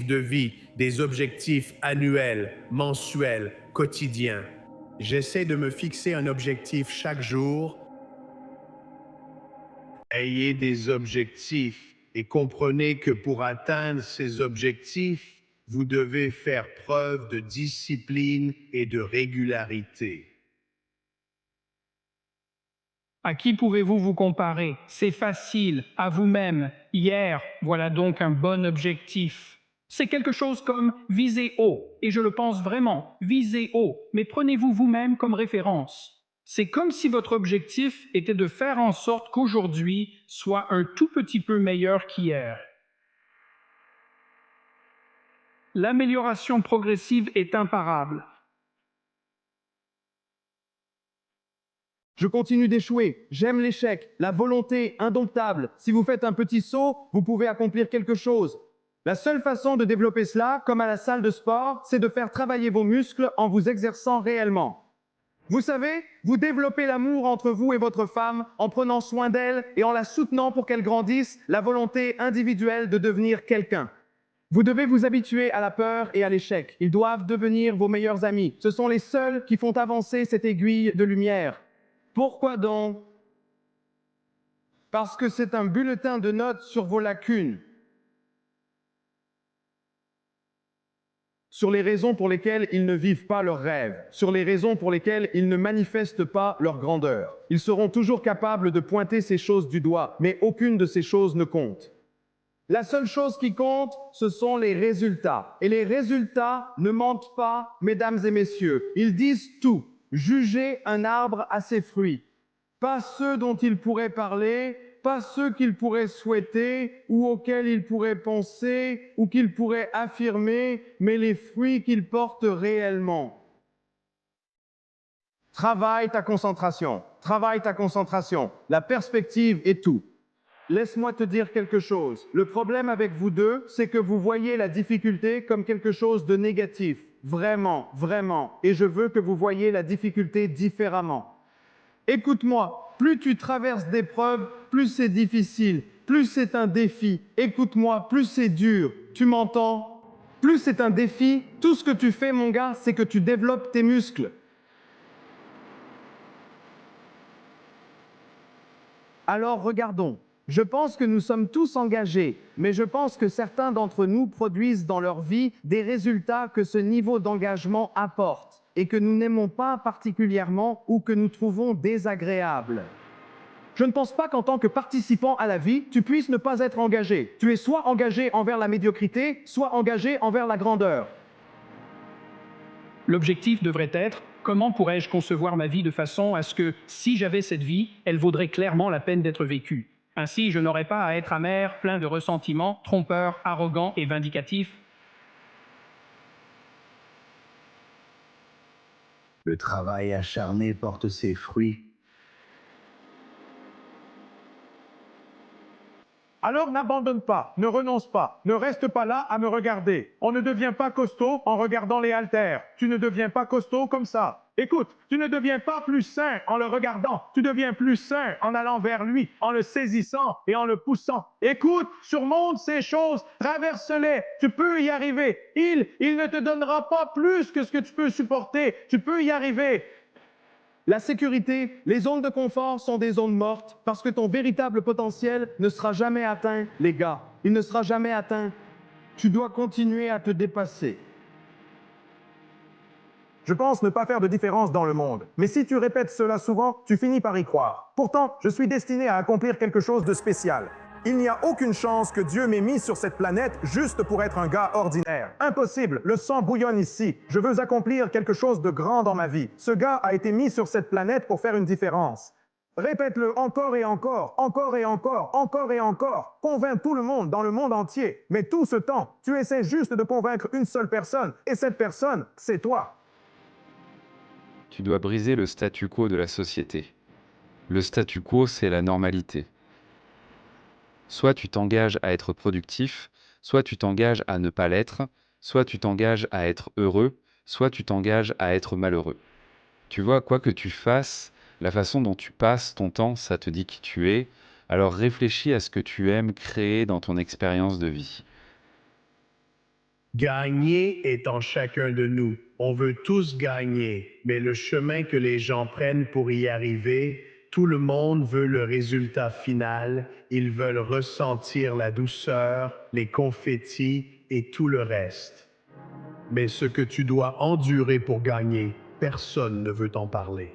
de vie, des objectifs annuels, mensuels, quotidiens. J'essaie de me fixer un objectif chaque jour. Ayez des objectifs et comprenez que pour atteindre ces objectifs, vous devez faire preuve de discipline et de régularité. À qui pouvez-vous vous comparer? C'est facile, à vous-même. Hier, voilà donc un bon objectif. C'est quelque chose comme viser haut, et je le pense vraiment, viser haut, mais prenez-vous vous-même comme référence. C'est comme si votre objectif était de faire en sorte qu'aujourd'hui soit un tout petit peu meilleur qu'hier. L'amélioration progressive est imparable. Je continue d'échouer, j'aime l'échec, la volonté indomptable. Si vous faites un petit saut, vous pouvez accomplir quelque chose. La seule façon de développer cela, comme à la salle de sport, c'est de faire travailler vos muscles en vous exerçant réellement. Vous savez, vous développez l'amour entre vous et votre femme en prenant soin d'elle et en la soutenant pour qu'elle grandisse, la volonté individuelle de devenir quelqu'un. Vous devez vous habituer à la peur et à l'échec. Ils doivent devenir vos meilleurs amis. Ce sont les seuls qui font avancer cette aiguille de lumière. Pourquoi donc? Parce que c'est un bulletin de notes sur vos lacunes, sur les raisons pour lesquelles ils ne vivent pas leurs rêves, sur les raisons pour lesquelles ils ne manifestent pas leur grandeur. Ils seront toujours capables de pointer ces choses du doigt, mais aucune de ces choses ne compte. La seule chose qui compte, ce sont les résultats. Et les résultats ne mentent pas, mesdames et messieurs. Ils disent tout. Jugez un arbre à ses fruits. Pas ceux dont il pourrait parler, pas ceux qu'il pourrait souhaiter, ou auxquels il pourrait penser, ou qu'il pourrait affirmer, mais les fruits qu'il porte réellement. Travaille ta concentration. Travaille ta concentration. La perspective est tout. Laisse-moi te dire quelque chose. Le problème avec vous deux, c'est que vous voyez la difficulté comme quelque chose de négatif. Vraiment, vraiment. Et je veux que vous voyiez la difficulté différemment. Écoute-moi, plus tu traverses d'épreuves, plus c'est difficile, plus c'est un défi. Écoute-moi, plus c'est dur. Tu m'entends? Plus c'est un défi, tout ce que tu fais, mon gars, c'est que tu développes tes muscles. Alors regardons. Je pense que nous sommes tous engagés, mais je pense que certains d'entre nous produisent dans leur vie des résultats que ce niveau d'engagement apporte et que nous n'aimons pas particulièrement ou que nous trouvons désagréables. Je ne pense pas qu'en tant que participant à la vie, tu puisses ne pas être engagé. Tu es soit engagé envers la médiocrité, soit engagé envers la grandeur. L'objectif devrait être: comment pourrais-je concevoir ma vie de façon à ce que, si j'avais cette vie, elle vaudrait clairement la peine d'être vécue. Ainsi, je n'aurais pas à être amer, plein de ressentiment, trompeur, arrogant et vindicatif. Le travail acharné porte ses fruits. Alors n'abandonne pas, ne renonce pas, ne reste pas là à me regarder. On ne devient pas costaud en regardant les haltères. Tu ne deviens pas costaud comme ça. Écoute, tu ne deviens pas plus sain en le regardant. Tu deviens plus sain en allant vers lui, en le saisissant et en le poussant. Écoute, surmonte ces choses, traverse-les. Tu peux y arriver. Il ne te donnera pas plus que ce que tu peux supporter. Tu peux y arriver. La sécurité, les zones de confort sont des zones mortes parce que ton véritable potentiel ne sera jamais atteint, les gars. Il ne sera jamais atteint. Tu dois continuer à te dépasser. Je pense ne pas faire de différence dans le monde. Mais si tu répètes cela souvent, tu finis par y croire. Pourtant, je suis destiné à accomplir quelque chose de spécial. Il n'y a aucune chance que Dieu m'ait mis sur cette planète juste pour être un gars ordinaire. Impossible, le sang bouillonne ici. Je veux accomplir quelque chose de grand dans ma vie. Ce gars a été mis sur cette planète pour faire une différence. Répète-le encore et encore, encore et encore, encore et encore. Convainc tout le monde dans le monde entier. Mais tout ce temps, tu essaies juste de convaincre une seule personne. Et cette personne, c'est toi. Tu dois briser le statu quo de la société. Le statu quo, c'est la normalité. Soit tu t'engages à être productif, soit tu t'engages à ne pas l'être, Soit tu t'engages à être heureux, soit tu t'engages à être malheureux. Tu vois, quoi que tu fasses, la façon dont tu passes ton temps, ça te dit qui tu es. Alors réfléchis à ce que tu aimes créer dans ton expérience de vie. Gagner est en chacun de nous. On veut tous gagner, mais le chemin que les gens prennent pour y arriver, tout le monde veut le résultat final. Ils veulent ressentir la douceur, les confettis et tout le reste. Mais ce que tu dois endurer pour gagner, personne ne veut t'en parler.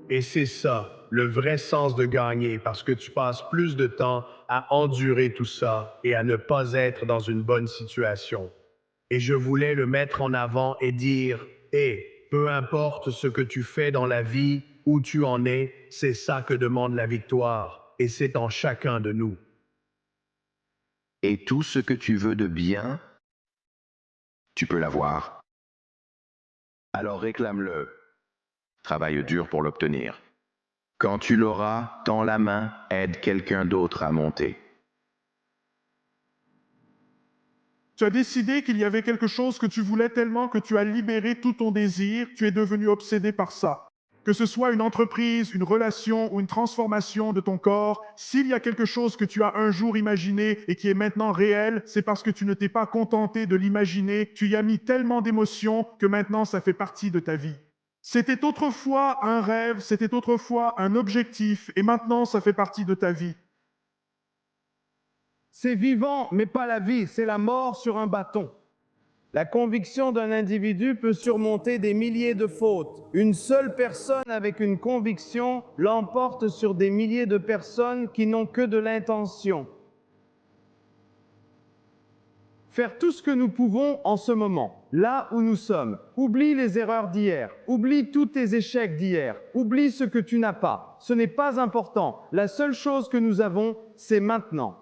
Et c'est ça, le vrai sens de gagner, parce que tu passes plus de temps à endurer tout ça et à ne pas être dans une bonne situation. Et je voulais le mettre en avant et dire, peu importe ce que tu fais dans la vie, où tu en es, c'est ça que demande la victoire, et c'est en chacun de nous. Et tout ce que tu veux de bien, tu peux l'avoir. Alors réclame-le. Travaille dur pour l'obtenir. Quand tu l'auras, tends la main, aide quelqu'un d'autre à monter. Tu as décidé qu'il y avait quelque chose que tu voulais tellement que tu as libéré tout ton désir, tu es devenu obsédé par ça. Que ce soit une entreprise, une relation ou une transformation de ton corps, s'il y a quelque chose que tu as un jour imaginé et qui est maintenant réel, c'est parce que tu ne t'es pas contenté de l'imaginer, tu y as mis tellement d'émotions que maintenant ça fait partie de ta vie. C'était autrefois un rêve, c'était autrefois un objectif, et maintenant ça fait partie de ta vie. C'est vivant, mais pas la vie, c'est la mort sur un bâton. La conviction d'un individu peut surmonter des milliers de fautes. Une seule personne avec une conviction l'emporte sur des milliers de personnes qui n'ont que de l'intention. Faire tout ce que nous pouvons en ce moment, là où nous sommes. Oublie les erreurs d'hier, oublie tous tes échecs d'hier, oublie ce que tu n'as pas. Ce n'est pas important. La seule chose que nous avons, c'est maintenant.